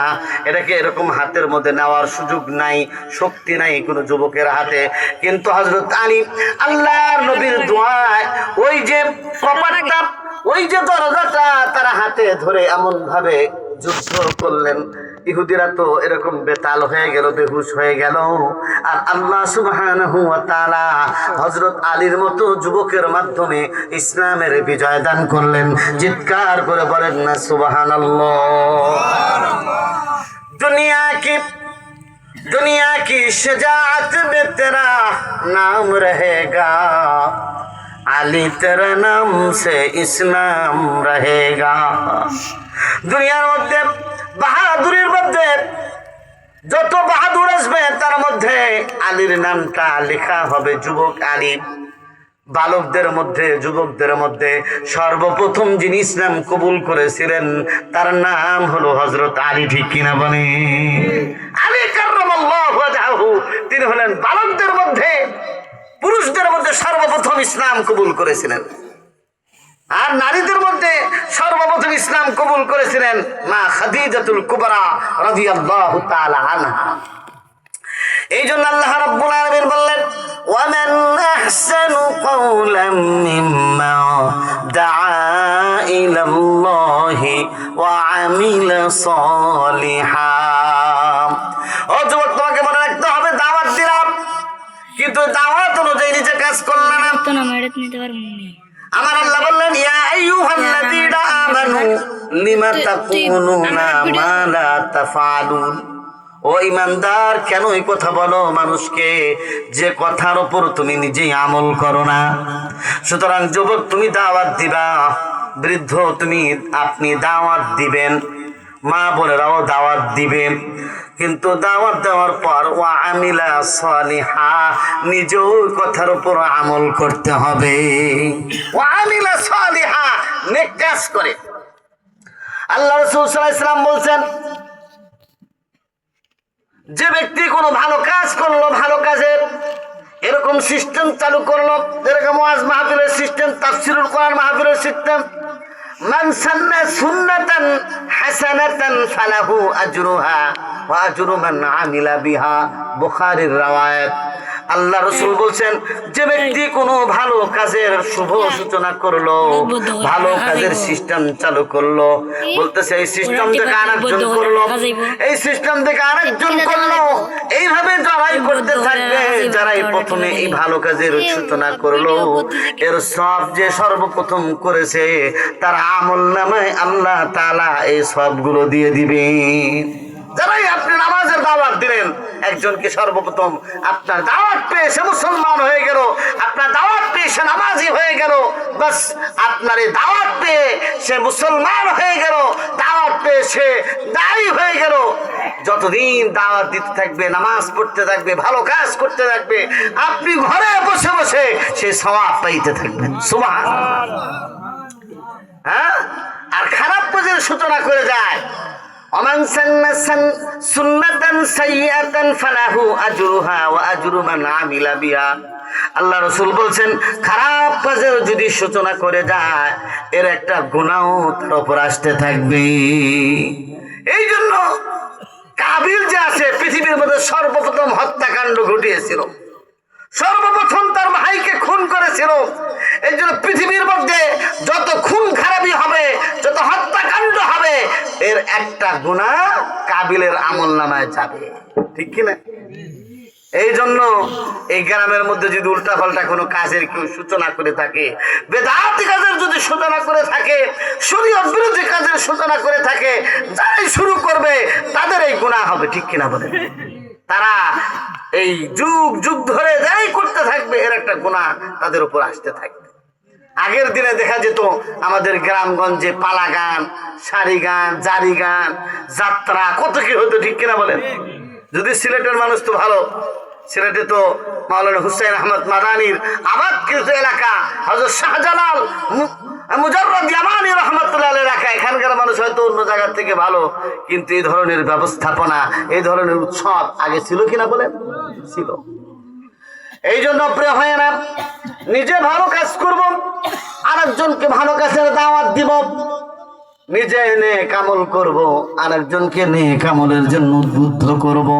এটাকে এরকম হাতের মধ্যে নেওয়ার সুযোগ নাই, শক্তি নাই কোনো যুবকের হাতে। কিন্তু হযরত আলী আল্লাহর নবীর দোয়ায় ওই যে কপাটটা, ওই যে দরজাটা তারা হাতে ধরে এমন ভাবে যুদ্ধ করলেন, ইহুদিরা তো এরকম বেতাল হয়ে গেল, বেহুশ হয়ে গেল। আর আল্লাহ সুবহানাহু ওয়া তাআলা হযরত আলীর মতো যুবকের মাধ্যমে ইসলামের বিজয় দান করলেন। চিৎকার করে বলেন না সুবহানাল্লাহ। दुनिया की शजाअत में तेरा नाम रहेगा, আলী তেরা নাম সে ইসলাম রহেগা। দুনিয়ার মধ্যে বাহাদুরের মধ্যে যত বাহাদুর আসবে তার মধ্যে আলীর নামটা লেখা হবে। যুবক আলী, বালকদের মধ্যে যুবকদের মধ্যে সর্বপ্রথম যিনি ইসলাম কবুল করেছিলেন তার নাম হলো হযরত আলী, ঠিক কিনা বলে? আলী কাররামাল্লাহু ওয়াজহাহু, তিনি হলেন বালকদের মধ্যে, পুরুষদের মধ্যে সর্বপ্রথম ইসলাম কবুল করেছিলেন। আর নারীদের মধ্যে সর্বপ্রথম ইসলাম কবুল করেছিলেন মা খাদিজাতুল কুবরা রাদিয়াল্লাহু তাআলা আনহা। এই জন্য আল্লাহ রাব্বুল আলামিন বললেন ওয়ামান আহসানু কাওলাম মিম্মা দাআ ইলাল্লাহি ওয়া আমিলা সালিহান। ও যুবক, তোমাকে মনে রাখতে হবে দাওয়াত দিলাম, কিন্তু দাওয়াত অনুযায়ী নিজে কাজ করলে না। আমার আল্লাহ বললেন ইয়া আইয়ুহাল্লাযীনা আমানু লিমা তাকুলুনা মা লা তাফআলুন। ও ঈমানদার, কেন এই কথা বলো মানুষকে যে কথার উপর তুমি নিজেই আমল করো না? সুতরাং যুবক, তুমি দাওয়াত দিবা, বৃদ্ধ আপনি দাওয়াত দিবেন, মা বোনেরাও দাওয়াত দিবে, কিন্তু দাওয়াত দেওয়ার পর ওয়া আমিলা সালিহা, নিজেও কথার উপর আমল করতে হবে। ওয়া আমিলা সালিহা, নেক কাজ করে। আল্লাহ রাসূল সাল্লাল্লাহু আলাইহি ওয়াসাল্লাম বলছেন যে ব্যক্তি কোনো ভালো কাজ করলো, ভালো কাজের এরকম সিস্টেম চালু করলো, যেরকম ওয়াজ মাহফিলের সিস্টেম, তাফসীরুল কোরআন মাহফিলের সিস্টেম, মান সান্না সুন্নাতান হাসানাতান ফালাহু আজরুহা ওয়া আজরু মান আমিলা বিহা, বুখারীর riwayat। আল্লাহ রাসূল বলেন যে ব্যক্তি কোনো ভালো কাজের শুভ সূচনা করলো, ভালো কাজের সিস্টেম চালু করলো, বলতেছে এই সিস্টেম থেকে আরেকজন করলো, এই সিস্টেম থেকে আরেকজন করলো, এইভাবে যারাই করতে থাকবে, যারাই প্রথমে এই ভালো কাজের সূচনা করলো, এর সব যে সর্বপ্রথম করেছে তার আমলনামায় আল্লাহ তাআলা এই সবগুলো দিয়ে দিবে। যারাই আপনি নামাজের দাওয়াত দিলেন, একজনকে সর্বপ্রথম আপনার দাওয়াত পেয়ে সে মুসলমান হয়ে গেল, আপনার দাওয়াত পেয়ে সে নামাজি হয়ে গেল, বাস আপনার এই দাওয়াত পেয়ে সে মুসলমান হয়ে গেল, দাওয়াত পেয়ে সে দায়ী হয়ে গেল। যতদিন দাওয়াত দিতে থাকবে, নামাজ পড়তে থাকবে, ভালো কাজ করতে থাকবে, আপনি ঘরে বসে বসে সে সওয়াব পাইতে থাকবেন। সুবহানাল্লাহ। হ্যাঁ, আর খারাপ কাজের সূচনা করে যায়, ওমান সান্না সুন্নাতান সাইয়্যাতান ফালাহু আজরুহা ওয়া আজরু মান আমিলা বিহা। আল্লাহ রাসূল বলছেন, খারাপ কাজের যদি সূচনা করে যায়, এর একটা গুনাহ তার উপর আসতে থাকবে। এই জন্য কাবিল যে আছে, পৃথিবীর মধ্যে সর্বপ্রথম হত্যাকাণ্ড ঘটিয়েছিল, সর্বপ্রথম তার ভাইকে খুন করেছিল। এই জন্য পৃথিবীর মধ্যে যত খুন খারাপি হবে, যত হত্যাকাণ্ড হবে, এর একটা গুনাহ কাবিলের আমলনামায় যাবে, ঠিক কিনা? এই জন্য এই গ্রামের মধ্যে যদি উল্টা পাল্টা কোনো কাজের কেউ সূচনা করে থাকে, বেদাতি কাজের যদি সূচনা করে থাকে, শরীয়ত বিরোধী কাজের সূচনা করে থাকে, যারাই শুরু করবে তাদের এই গুনাহ হবে, ঠিক কিনা বলে? তারা এই যুগ যুগ ধরে যাই করতে থাকবে, এর একটা গুনাহ তাদের উপর আসতে থাকবে। আগের দিনে দেখা যেত আমাদের গ্রামগঞ্জে পালা গান, সারি গান, জারি গান, যাত্রা, কত কি হতো, ঠিক কিনা বলেন? যদি সিলেটের মানুষ তো ভালো, সিলেটে তো মাওলানা হুসাইন আহমদ মাদানির আবাদকৃত এলাকা, হযরত শাহজালাল মুজাররদ ইয়ামানী রাহমাতুল্লাহ আলাইহির এলাকা, এখানকার মানুষ হয়তো অন্য জায়গা থেকে ভালো, কিন্তু এই ধরনের ব্যবস্থাপনা, এই ধরনের উৎসব আগে ছিল কিনা বলেন? ছিল। এই জন্য প্রিয় হয় না, নিজে ভালো কাজ করব, আরেকজনকে ভালো কাজের দাওয়াত দিব, নিজে নেক আমল করব, আরেকজনকে নেক আমলের জন্য উদ্বুদ্ধ করব।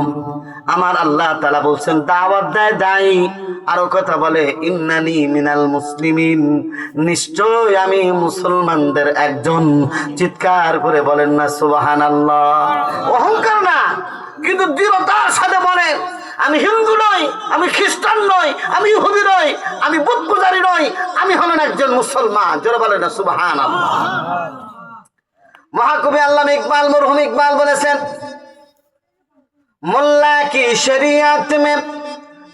আমার আল্লাহ তাআলা বলছেন, দাওয়াত দেয় দায়ী, আরো কথা বলে, ইন্নানি মিনাল মুসলিমিন, নিশ্চয় আমি মুসলমানদের একজন। চিৎকার করে বলেন না সুবহানাল্লাহ। অহংকার না, কিন্তু দৃঢ়তার সাথে বলেন, আমি হিন্দু নই, আমি খ্রিস্টান নই, আমি ইহুদি নই, আমি বুত পূজারী নই, আমি হলেন একজন মুসলমান। জোরে বলেন না সুবহানাল্লাহ। মহাকবি আল্লামা ইকবাল, মরহুম ইকবাল বলেছেন, মোল্লা কি শরিয়ত মে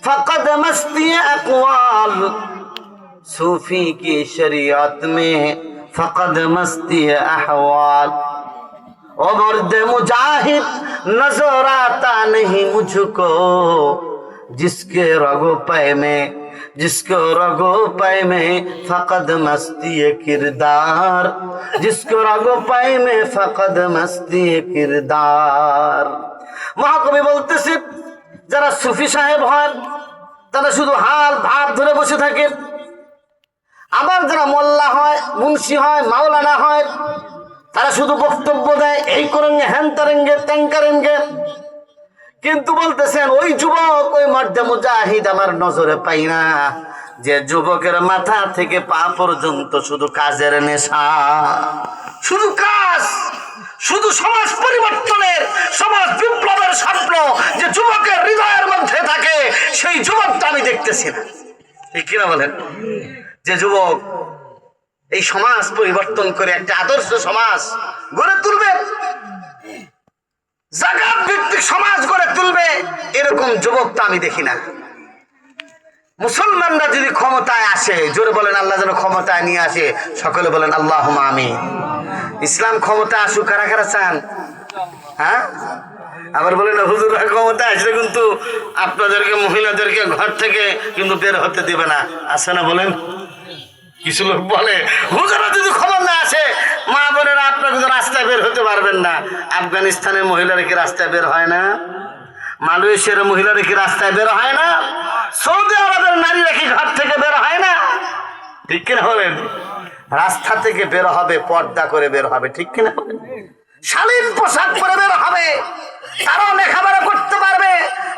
ফকত মস্তি আকওয়াল, सूफी की शरीयत में फकद मस्ती अहवाल। ओ मर्द मुजाहिद नजर आता नहीं मुझको, जिसके रगो पे में, जिसको रगो पे में फकद मस्ती किरदार, जिसको रगो पे में फकद मस्ती किरदार। মহাকবি বলতেছে, যারা সুফি সাহেব হয় তারা শুধু হাল ভাব ধরে বসে থাকে, আবার যারা মোল্লা হয়, মুন্সি হয়, মাওলানা হয়, তারা শুধু বক্তব্য দেয়, এই করেঙ্গে, হ্যান তারেঙ্গে, ত্যাং করেঙ্গে। কিন্তু বলতেছেন, ওই যুবক, ওই মর্দে মুজাহিদ আমার নজরে পাই না, যে যুবকের মাথা থেকে পা পর্যন্ত শুধু কাজের নেশা, শুধু কাজ, শুধু সমাজ পরিবর্তনের, সমাজ বিপ্লবের স্বপ্ন যে যুবকের হৃদয়ের মধ্যে থাকে, সেই যুবকটা আমি দেখতেছি না, ঠিক কিনা বলেন? যে যুবক এই সমাজ পরিবর্তন করে একটা আদর্শ সমাজ গড়ে তুলবে, জাকাত ভিত্তিক সমাজ গড়ে তুলবে, এরকম যুবকটা আমি দেখি না। মুসলমানরা যদি ক্ষমতায় আসে, জোরে বলেন আল্লাহ যেন ক্ষমতায় নিয়ে আসে, সকলে বলেন আল্লাহুম্মা আমিন। ইসলাম ক্ষমতা আসুক, কারা কারা চান? হ্যাঁ, আবার বলেন হুজুররা ক্ষমতা আসলে কিন্তু আপনাদেরকে, মহিলাদেরকে ঘর থেকে কিন্তু বের হতে দিবে না, আছে না? বলেন। কিছু লোক বলে, হুজুররা যদি খবর না আসে, মা বোনেরা আপনারা কিন্তু রাস্তায় বের হতে পারবেন না। আফগানিস্তানের মহিলারা কি রাস্তায় বের হয় না? মালয়েশিয়ার মহিলারা কি রাস্তায় বের হয় না? সৌদি আরবের নারীরা কি ঘর থেকে বের হয় না? ঠিক কিনা বলেন? রাস্তা থেকে বের হবে, পর্দা করে বের হবে, ঠিক কিনা? শালীন পোশাক পরে বের হবে, তারাও লেখাপড়া করতে পারবে,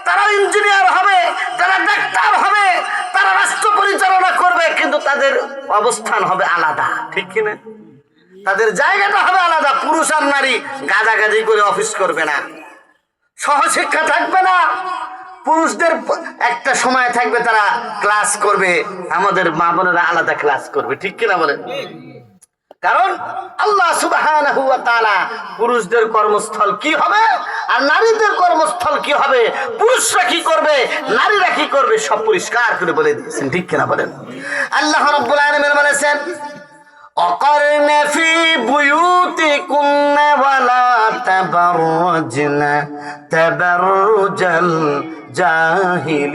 তারা ইঞ্জিনিয়ার হবে, তারা ডাক্তার হবে, তারা রাষ্ট্র পরিচালনা করবে, কিন্তু তাদের অবস্থান হবে আলাদা, ঠিক কিনা? তাদের জায়গাটা হবে আলাদা। পুরুষ আর নারী গাজাগাজি করে অফিস করবে না, সহশিক্ষা থাকবে না, পুরুষদের একটা সময় থাকবে তারা ক্লাস করবে, আমাদের মা বোনেরা আলাদা ক্লাস করবে, ঠিক কিনা বলেন? কারণ আল্লাহ সুবহানাহু ওয়া তাআলা পুরুষদের কর্মস্থল কি হবে আর নারীদের কর্মস্থল কি হবে, পুরুষরা কি করবে নারীরা কি করবে সব পরিষ্কার করে বলে দিয়েছেন, ঠিক কিনা বলেন? আল্লাহ রাব্বুল আলামিন বলেছেন وقرن في بيوتكن ولا تبرجن تبرج الجاهلية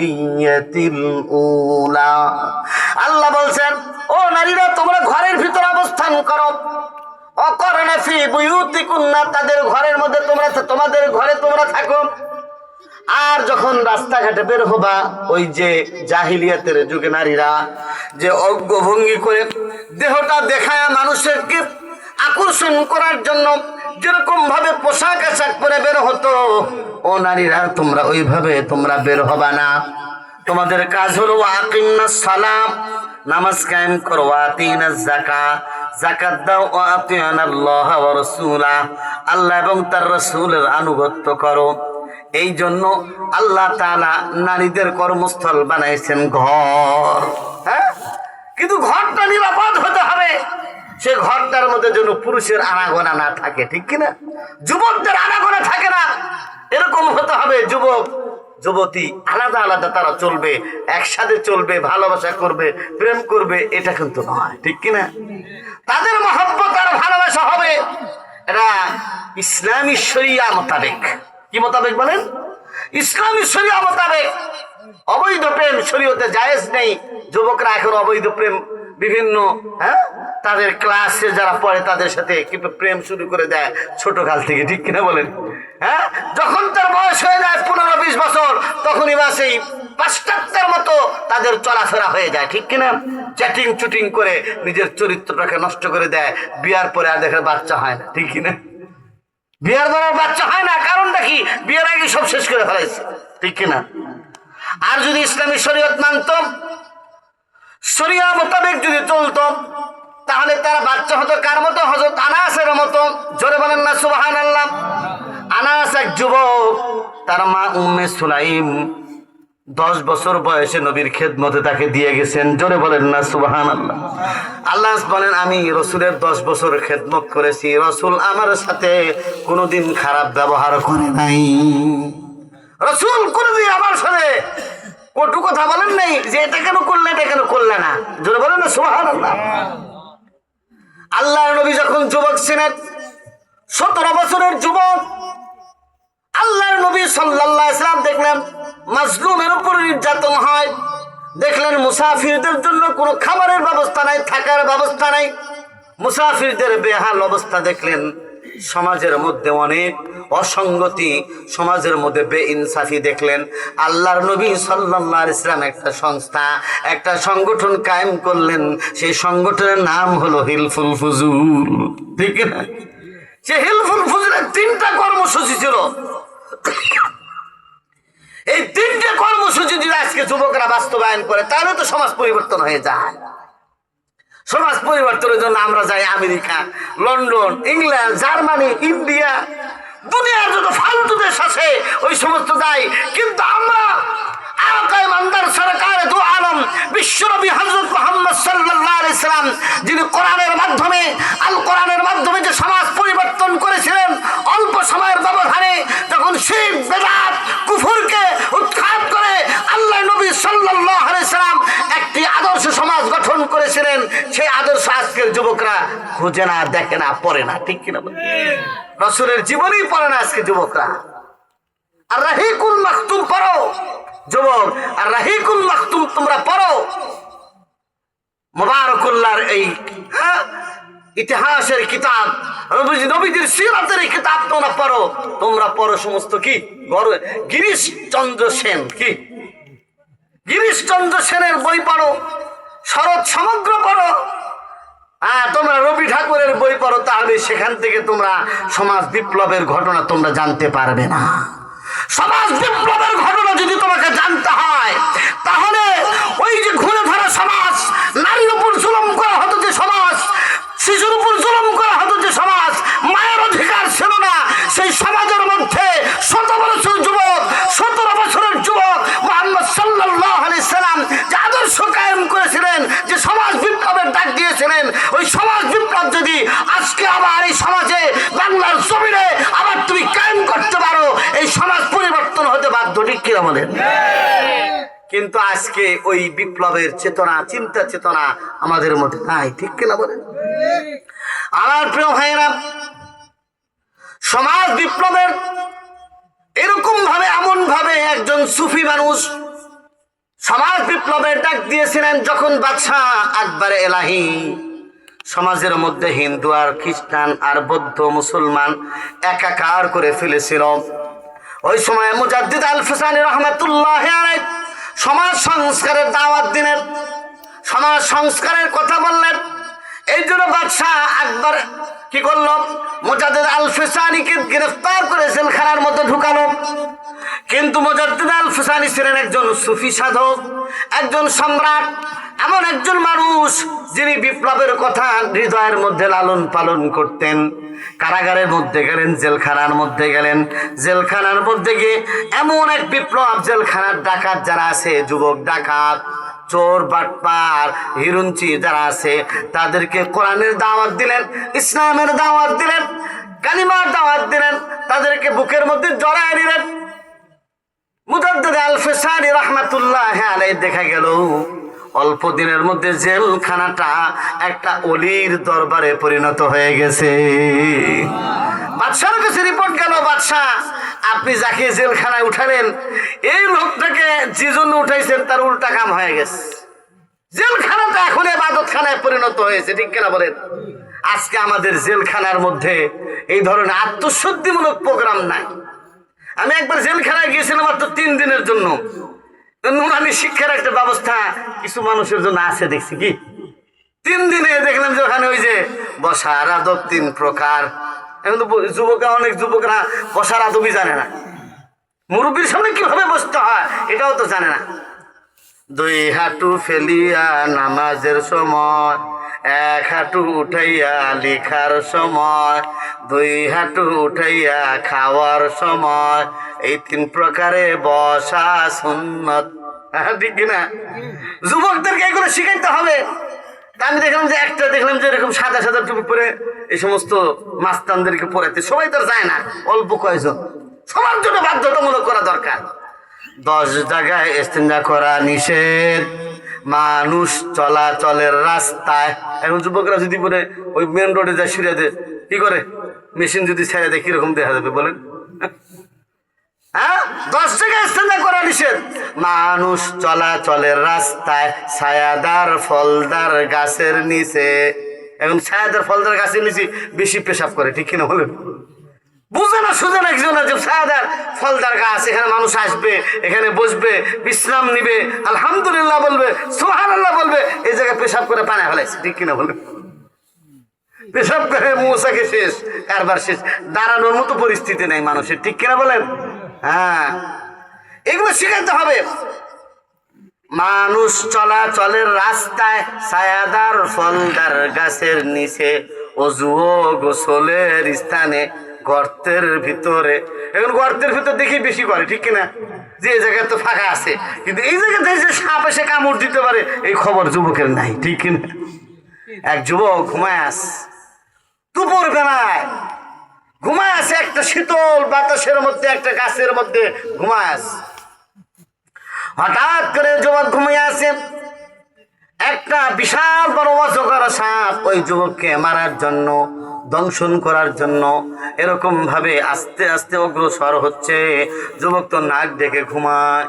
الأولى। আল্লাহ বলছেন ও নারীরা তোমরা ঘরের ভিতরে অবস্থান করো, অকরন ফি বুয়ুতিকুন্না তাদের ঘরের মধ্যে তোমরা তোমাদের ঘরে তোমরা থাকো। আর যখন রাস্তাঘাটে বের হবা ওই যে জাহিলিয়াতের যুগে নারীরা যে অঙ্গভঙ্গি করে দেহটা দেখায় মানুষকে আকর্ষণ করার জন্য যেরকম ভাবে পোশাক আশাক পরে বের হতো, ও নারীরা তোমরা ওইভাবে তোমরা বের হবা না। তোমাদের কাজ হলো আকিমনাস সালাম, নামাজ কায়েম করো, আতিনাজ যাকাত, যাকাত দাও, আতিনাল্লাহ ওয়া রাসূলা, আল্লাহ এবং তার রাসূলের আনুগত্য করো। এই জন্য আল্লাহ তাআলা নারীদের কর্মস্থল বানাইছেন ঘর। হ্যাঁ, কিন্তু ঘরটা নিরাপদ হতে হবে, সে ঘরটার মধ্যে যেন পুরুষের আনাগোনা না থাকে, ঠিক কিনা? যুবকদের আনাগোনা থাকে না, এরকম হতে হবে। যুবক যুবতী আলাদা আলাদা তারা চলবে, একসাথে চলবে, ভালোবাসা করবে, প্রেম করবে, এটা কিন্তু নয়, ঠিক কিনা? তাদের মহব্বত আর ভালোবাসা হবে এটা ইসলামী শরিয়া মোতাবেক। কি মোতাবেক বলেন? ইসলামী শরিয়া মোতাবেক। অবৈধ প্রেম শরীয়তে জায়েজ নেই। যুবকরা এখন অবৈধ প্রেম বিভিন্ন তাদের ক্লাসে যারা পড়ে তাদের সাথে কিন্তু প্রেম শুরু করে দেয় ছোটকাল থেকে, ঠিক কিনা বলেন? যখন তার বয়স হয়ে যায় 15-20 বছর, তখনই বা সেই পাশ্চাত্যের মতো তাদের চলাফেরা হয়ে যায়, ঠিক কিনা? চ্যাটিং চুটিং করে নিজের চরিত্রটাকে নষ্ট করে দেয়। বিয়ার পরে আর দেখে বাচ্চা হয় না, ঠিক কিনা? বিয়ার পরে বাচ্চা হয় না, কারণটা কি? বিয়ের আগে সব শেষ করে ফেলাইছে, ঠিক কিনা? আর যদি ইসলামী শরীয়ত মানত, শরিয়া মোতাবেক যদি চলত, তাহলে তারা বাচ্চা হতো কার মতো? হযরত আনাসের মতো। জোরে বলেন না সুবহানাল্লাহ। আনাস এক যুবক, তার মা উম্মে সুলাইম 10 বছর বয়সে নবীর খেদমতে তাকে দিয়ে গেছেন। জোরে বলেন না সুবহানাল্লাহ। আল্লাহ বলেন আমি রাসূলের 10 বছর খেদমত করেছি, রাসূল আমার সাথে কোনোদিন খারাপ ব্যবহার করে নাই। রাসূল কোনোদিন আমার সাথে কটু কথা বলেন নাই যে এটা কেন করলে এটা কেন করলে না। জোরে বলেন না সুবহানাল্লাহ। আল্লাহর নবী যখন যুবক ছিলেন, 17 বছরের যুবক, আল্লাহর নবী সাল্লাল্লাহু আলাইহি ওয়াসাল্লাম দেখলেন মাজলুমের উপর নির্যাতন হয়, দেখলেন মুসাফিরদের জন্য কোনো খাবারের ব্যবস্থা নাই, থাকার ব্যবস্থা নাই, মুসাফিরদের বেহাল অবস্থা দেখলেন, সমাজের মধ্যে অনেক অসঙ্গতি, সমাজের মধ্যে বেইনসাফি দেখলেন। আল্লাহর নবী সাল্লাল্লাহু আলাইহি ওয়াসাল্লাম একটা সংস্থা, একটা সংগঠন কায়েম করলেন। সেই সংগঠনের নাম হলো হিলফুল ফুজুল, ঠিক না? সে হিলফুল ফুজুলের 3টা কর্মসূচি ছিল। এই 3টে কর্মসূচি যদি আজকে যুবকরা বাস্তবায়ন করে, তাহলে তো সমাজ পরিবর্তন হয়ে যায়। সমাজ পরিবর্তনের জন্য আমরা যাই America, London, England, Germany, India, দুনিয়ার যত ফালতু দেশ আছে ওই সমস্ত যাই, কিন্তু আমরা আকায়ে মানদার সরকার দু আলম বিশ্বনবী হযরত মুহাম্মদ সাল্লাল্লাহু আলাইহি সাল্লাম, যিনি কোরআনের মাধ্যমে আল কোরআনের মাধ্যমে যে সমাজ পরিবর্তন করেছিলেন অল্প সময়ের ব্যবধানে, যখন শিরক বিদআত কুফরকে উৎখাত করে আল্লাহ নবী সাল্লাল্লাহু আলাইহি সাল্লাম একটি আদর্শ সমাজ গঠন করেছিলেন, সেই আদর্শ আজকের যুবকরা খুঁজে না, দেখে না, পড়ে না, ঠিক কিনা? রাসূলের জীবনেই পড়ে না আজকে যুবকরা। আর রাহিকুল মাকতুম পড়ো যুবক, আর রাহিকুল মাকতুম তোমরা পড়ো। মুবারাকুল্লাহর এই ইতিহাসের কিতাব, নবীজির সিরাতের এই কিতাব তোমরা পড়ো। তোমরা পড়ো সমস্ত কি গিরিশ চন্দ্র সেন, কি গিরিশ চন্দ্র সেনের বই পড়ো, শরৎ সমগ্র পড়ো, তোমরা রবি ঠাকুরের বই পড়ো, তাহলে সেখান থেকে তোমরা সমাজ বিপ্লবের ঘটনা তোমরা জানতে পারবে না। সমাজ বিপ্লবের ঘটনা যদি তোমাকে জানতে হয়, তাহলে ওই যে ঘুরে ধরা সমাজ, নারীর উপর জুলুম করা হতো যে সমাজ, শিশুর উপর জুলুম করা হতো যে সমাজ, মায়ের অধিকার ছিল না, সেই সমাজের মধ্যে 17 বছরের যুবক, 17 বছরের যুবক মুহাম্মদ সাল্লাল্লাহু আলাইহি সাল্লাম যে আদর্শ কায়েম করেছিলেন, যে সমাজ বিপ্লবের ডাক দিয়েছিলেন, ওই সমাজ বিপ্লব যদি বাধ্য, ঠিক কিনা বলেন? কিন্তু আজকে ওই বিপ্লবের চেতনা, চিন্তা চেতনা আমাদের মধ্যে নাই, ঠিক কিনা বলেন? আমার প্রিয় ভাইয়েরা, সমাজ বিপ্লবের এরকম ভাবে, এমন ভাবে একজন সুফি মানুষ সমাজ বিপ্লবের ডাক দিয়েছিলেন যখন বাদশাহ আকবরে এলাহি সমাজের মধ্যে হিন্দু আর খ্রিস্টান আর বৌদ্ধ মুসলমান একাকার করে ফেলেছিল। ওই সময় মুজাদ্দিদ আল ফিসানি রহমাতুল্লাহ আলাইহি সমাজ সংস্কারের দাওয়াত দিলেন, সমাজ সংস্কারের কথা বললেন। এই জন্য বাদশাহ আকবর কি করলো, মুজাদ্দিদ আল ফিসানিকে গ্রেফতার করে জেলখানার মধ্যে ঢুকালো। কিন্তু মুজাদ্দিদ আল ফিসানি ছিলেন একজন সুফি সাধক, একজন সম্রাট, এমন একজন মানুষ যিনি বিপ্লবের কথা হৃদয়ের মধ্যে লালন পালন করতেন। কারাগারের মধ্যে গেলেন, জেলখানার মধ্যে গেলেন, জেলখানার মধ্যে গিয়ে এমন এক বিপ্লব, জেলখানার ডাকাত যারা আছে, যুবক ডাকাত, চোর বাটপার হিরুঞ্চি যারা আছে, তাদেরকে কোরআনের দাওয়াত দিলেন, ইসলামের দাওয়াত দিলেন, কালিমার দাওয়াত দিলেন, তাদেরকে বুকের মধ্যে জড়ায় নিলেন। মুজাদ্দিদ আল ফিসানি রাহমাতুল্লাহ আলাইহি দেখা গেল অল্প দিনের মধ্যে জেলখানাটা একটা অলির দরবারে পরিণত হয়ে গেছে। বাদশার কাছে রিপোর্ট গেল, বাদশাহ আপনি যাকে জেলখানায় উঠালেন এই লোকটাকে যে জন্য উঠাইছেন তার উল্টা কাম হয়ে গেছে, জেলখানাটা এখন ইবাদতখানায় পরিণত হয়েছে, ঠিক কিনা বলেন? আজকে আমাদের জেলখানার মধ্যে এই ধরনের আত্মশুদ্ধিমূলক প্রোগ্রাম নাই। আমি একবার জেলখানায় গিয়েছিলাম মাত্র 3 দিনের জন্য। নুরানি শিক্ষার একটা ব্যবস্থা কিছু মানুষের জন্য আছে, দেখছি কি 3 দিনে দেখলাম যে ওখানে ওই যে বসার আদব 3 প্রকার। এখন তো যুবকরা, অনেক যুবকরা বসার আদবই জানে না, মুরব্বীর সামনে কিভাবে বসতে হয় এটাও তো জানে না। 2 হাঁটু ফেলিয়া নামাজের সময়, 1 হাঁটু উঠাইয়া লিখার সময়, 2 হাঁটু উঠাইয়া খাওয়ার সময়, এই 3 প্রকারে বসা সুন্নত, ঠিক কিনা? যুবকদেরকে এগুলো শিখাইতে হবে। আমি দেখলাম যে একটা দেখলাম যে এরকম সাদা সাদা টুপি পরে এই সমস্ত মাস্তানদেরকে পড়াতে, সবাই তো যায় না, অল্প কয়েকজন, সবার জন্য বাধ্যতামূলক করা দরকার। 10 জায়গায় ইস্তেঞ্জা করা নিষেধ, মানুষ চলাচলের রাস্তায়। এখন যুবকরা যদি বলে ওই মেন রোডে যায় শুয়ে দেয়, কি করে মেশিন যদি ছেড়ে দেয় কিরকম দেখা যাবে বলেন? হ্যাঁ, 10 জায়গায় ইস্তেঞ্জা করা নিষেধ, মানুষ চলাচলের রাস্তায়, ছায়াদার ফলদার গাছের নিচে। এখন ছায়াদার ফলদার গাছের নিচে বেশি পেশাব করে, ঠিক কিনা বলেন? বুঝে না সুঝে না কিছু না যে ছায়াদার ফলদার গাছ, এখানে মানুষ আসবে, এখানে বসবে, বিশ্রাম নিবে, আলহামদুলিল্লাহ বলবে, সুবহানাল্লাহ বলবে, এই জায়গায় পেশাব করে পানি ফেলাইছে, ঠিক কিনা বলেন? পেশাব করে মৌসাকে শেষ, কারবার শেষ, দাঁড়ানোর মতো পরিস্থিতি নেই মানুষের, ঠিক কিনা বলেন? হ্যাঁ, এগুলো শিখাইতে হবে। মানুষ চলাচলের রাস্তায়, ছায়াদার ফলদার গাছের নিচে, অজু ও গোসলের স্থানে, গর্তের ভিতরে। এখন গর্তের ভিতর দেখি বেশি করে, ঠিক কিনা? যে জায়গায় তো ফাঁকা আছে, কিন্তু এই জায়গাতে যে সাপ এসে কামড় দিতে পারে এই খবর যুবকের নাই, ঠিক কিনা? এক যুবক ঘুমায় আছে, দুপুর বেলায় ঘুমায় আছে, একটা শীতল বাতাসের মধ্যে, একটা গাছের মধ্যে ঘুমায় আছে। হঠাৎ করে যুবক ঘুমিয়ে আছে, একটা বিশাল বড় অজগর সাপ ওই যুবককে মারার জন্য, দংশন করার জন্য এরকম ভাবে আস্তে আস্তে অগ্রসর হচ্ছে। যুবক তো নাক ডেকে ঘুমায়।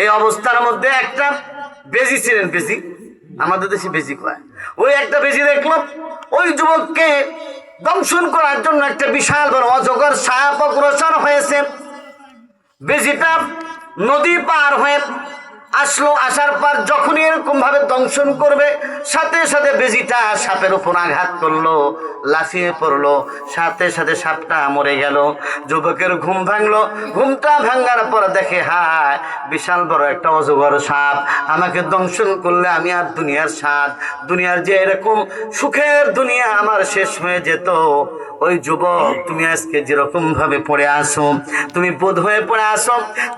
এই অবস্থার মধ্যে একটা বেজি ছিলেন, বেজি আমাদের দেশে বেজি কয়, ওই একটা বেজি দেখলো ওই যুবককে দংশন করার জন্য একটা বিশাল বড় অজগর সাপ অগ্রসর হয়েছে। বেজিটা নদী পার হয়ে আসলো, আসার পর যখনই এরকম ভাবে দংশন করবে, সাথে সাথে বেজিটা সাপের উপর আঘাত করলো, লাফিয়ে পড়লো, সাথে সাথে সাপটা মরে গেল। যুবকের ঘুম ভাঙলো, ঘুমটা ভাঙার পর দেখে হায় বিশাল বড় একটা অজগর সাপ আমাকে দংশন করলে আমি আর দুনিয়ার স্বাদ, দুনিয়ার যে এরকম সুখের দুনিয়া আমার শেষ হয়ে যেত। ওই যুবক, তুমি আজকে যেরকম ভাবে পড়ে আসো, তুমি বোধ হয়ে পড়ে আসো,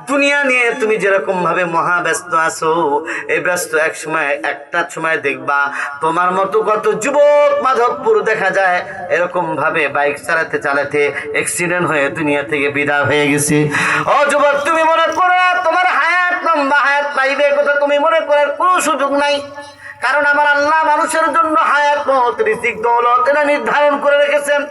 দুনিয়া নিয়ে তুমি যেরকম ভাবে মহাব্যস্ত আছো, এই ব্যস্ত এক সময় একটা সময় দেখবা তোমার মতো কত যুবক মাধবপুর দেখা যায় এরকম ভাবে বাইক চালাতে চালাতে অ্যাক্সিডেন্ট হয়ে দুনিয়া থেকে বিদায় হয়ে গেছে। ও যুবক, তুমি মনে লম্বা হায়াত পাইবে কথা তুমি মনে করার কোনো সুযোগ নাই। কারণ আমার আল্লাহ মানুষের জন্য হায়াত, মওত, রিজিক, দৌলত এটা নির্ধারণ করে রেখেছেন।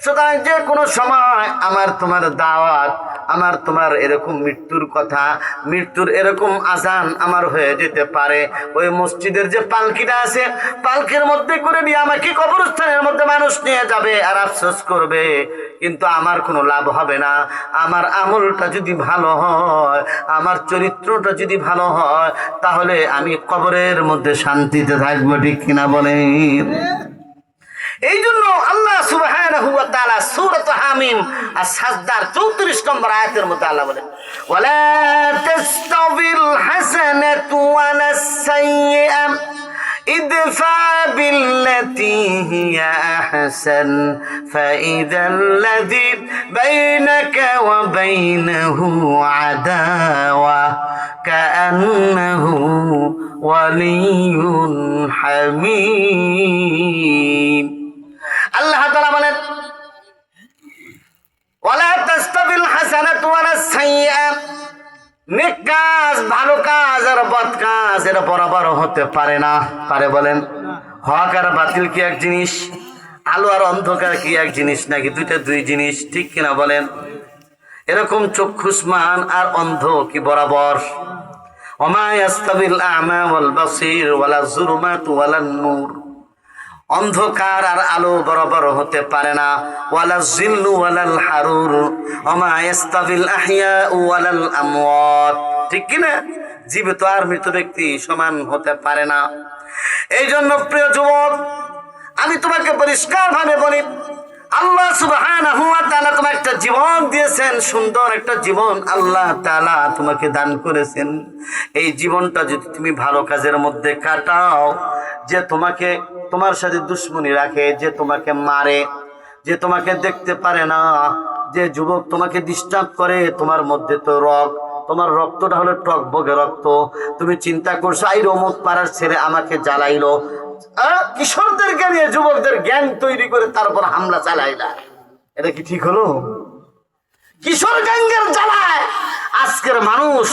সুতরাং যে কোনো সময় আমার তোমার দাওয়াত, আমার তোমার এরকম মৃত্যুর কথা, মৃত্যুর এরকম আজান আমার হয়ে যেতে পারে। ওই মসজিদের যে পালকিটা আছে, পালকির মধ্যে করে নিয়ে আমাকে কবরস্থানের মধ্যে মানুষ নিয়ে যাবে আর আফসোস করবে, কিন্তু আমার কোনো লাভ হবে না। আমার আমলটা যদি ভালো হয়, আমার চরিত্রটা যদি ভালো হয়, তাহলে আমি কবরের মধ্যে শান্তিতে থাকবো, ঠিক কিনা বলেন? এই জন্য আল্লাহ সুবহানাহু ওয়া তাআলা সূরাত হামিম আর সাজদার 34 নম্বর আয়াতের মধ্যে আল্লাহ বলেন, ওয়ালা তাস্তাবিল হাসানাতু ওয়ালাস সাইয়্যা ইদফা বিল্লাতী হিয়া আহসান ফাইযাল্লাযী বাইনাকা ওয়া বাইনাহু আদাওয়া কাআন্নাহু ওয়ালিয়্যুন হামীম। আল্লাহ তাআলা বলেন, ওয়ালা তাস্তাবিল হাসানাতু ওয়ালাস সাইয়্যা, নেক কাজ, ভালো কাজ আর বদ কাজ এরা বরাবর হতে পারে না। পারে বলেন? হক আর বাতিল কি এক জিনিস? আলো আর অন্ধকার কি এক জিনিস নাকি দুইটা দুই জিনিস, ঠিক কিনা বলেন? এরকম চক্ষুষ্মান আর অন্ধ কি বরাবর? ওমা ইয়াস্তাবিল আ'মা ওয়াল বাসীর ওয়ালা যুলুমাতু ওয়ালান নূর, অন্ধকার আর আলো বরাবর হতে পারে না। ওয়ালা জিল্লু ওয়ালাল হারুর ওমা ইয়াস্তাবিল আহইয়াউ ওয়ালাল আমওয়াত, ঠিক কি না? জীবিত আর মৃত ব্যক্তি সমান হতে পারে না। এই জন্য প্রিয় যুবক, আমি তোমাকে পরিষ্কার ভাবে বলি, আল্লাহ সুবহানাহু ওয়া তাআলা তোমাকে একটা জীবন দিয়েছেন, সুন্দর একটা জীবন আল্লাহ তাআলা তোমাকে দান করেছেন। এই জীবনটা যদি তুমি ভালো কাজের মধ্যে কাটাও, যে তোমাকে তোমার সাথে দুশ্মনী রাখে, যে তোমাকে মারে, যে তোমাকে দেখতে পারে না, যে যুবক তোমাকে ডিস্টার্ব করে, তোমার মধ্যে তো তোমার রক্তটা হলো টকবগে রক্ত। তুমি চিন্তা করছো এই অমুক পাড়ার ছেলে আমাকে জ্বালাইলো, কিশোরদেরকে নিয়ে যুবকদের গ্যাং তৈরি করে তারপর হামলা চালাইলা, এটা কি ঠিক হলো? কিশোর গ্যাংয়ের জ্বালায় আজকের মানুষ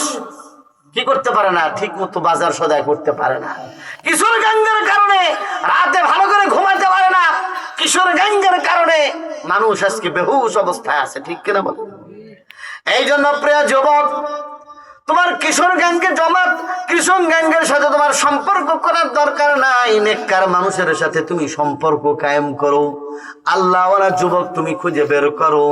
কি করতে পারে না, ঠিক মতো বাজার সদাই করতে পারে না। কিশোর গ্যাংয়ের কারণে রাতে ভালো করে ঘুমাতে পারে না। কিশোর গ্যাংয়ের কারণে মানুষ আজকে বেহুশ অবস্থায় আছে, ঠিক কিনা বল? এই জন্য প্রিয় যুবক, তোমার কিশোর গ্যাংকে জমাত, কিশোর গ্যাংয়ের সাথে তোমার সম্পর্ক করার দরকার নাই। নেককার মানুষের সাথে তুমি সম্পর্ক কায়েম করো। আল্লাহওয়ালা যুবক তুমি খুঁজে বের করো।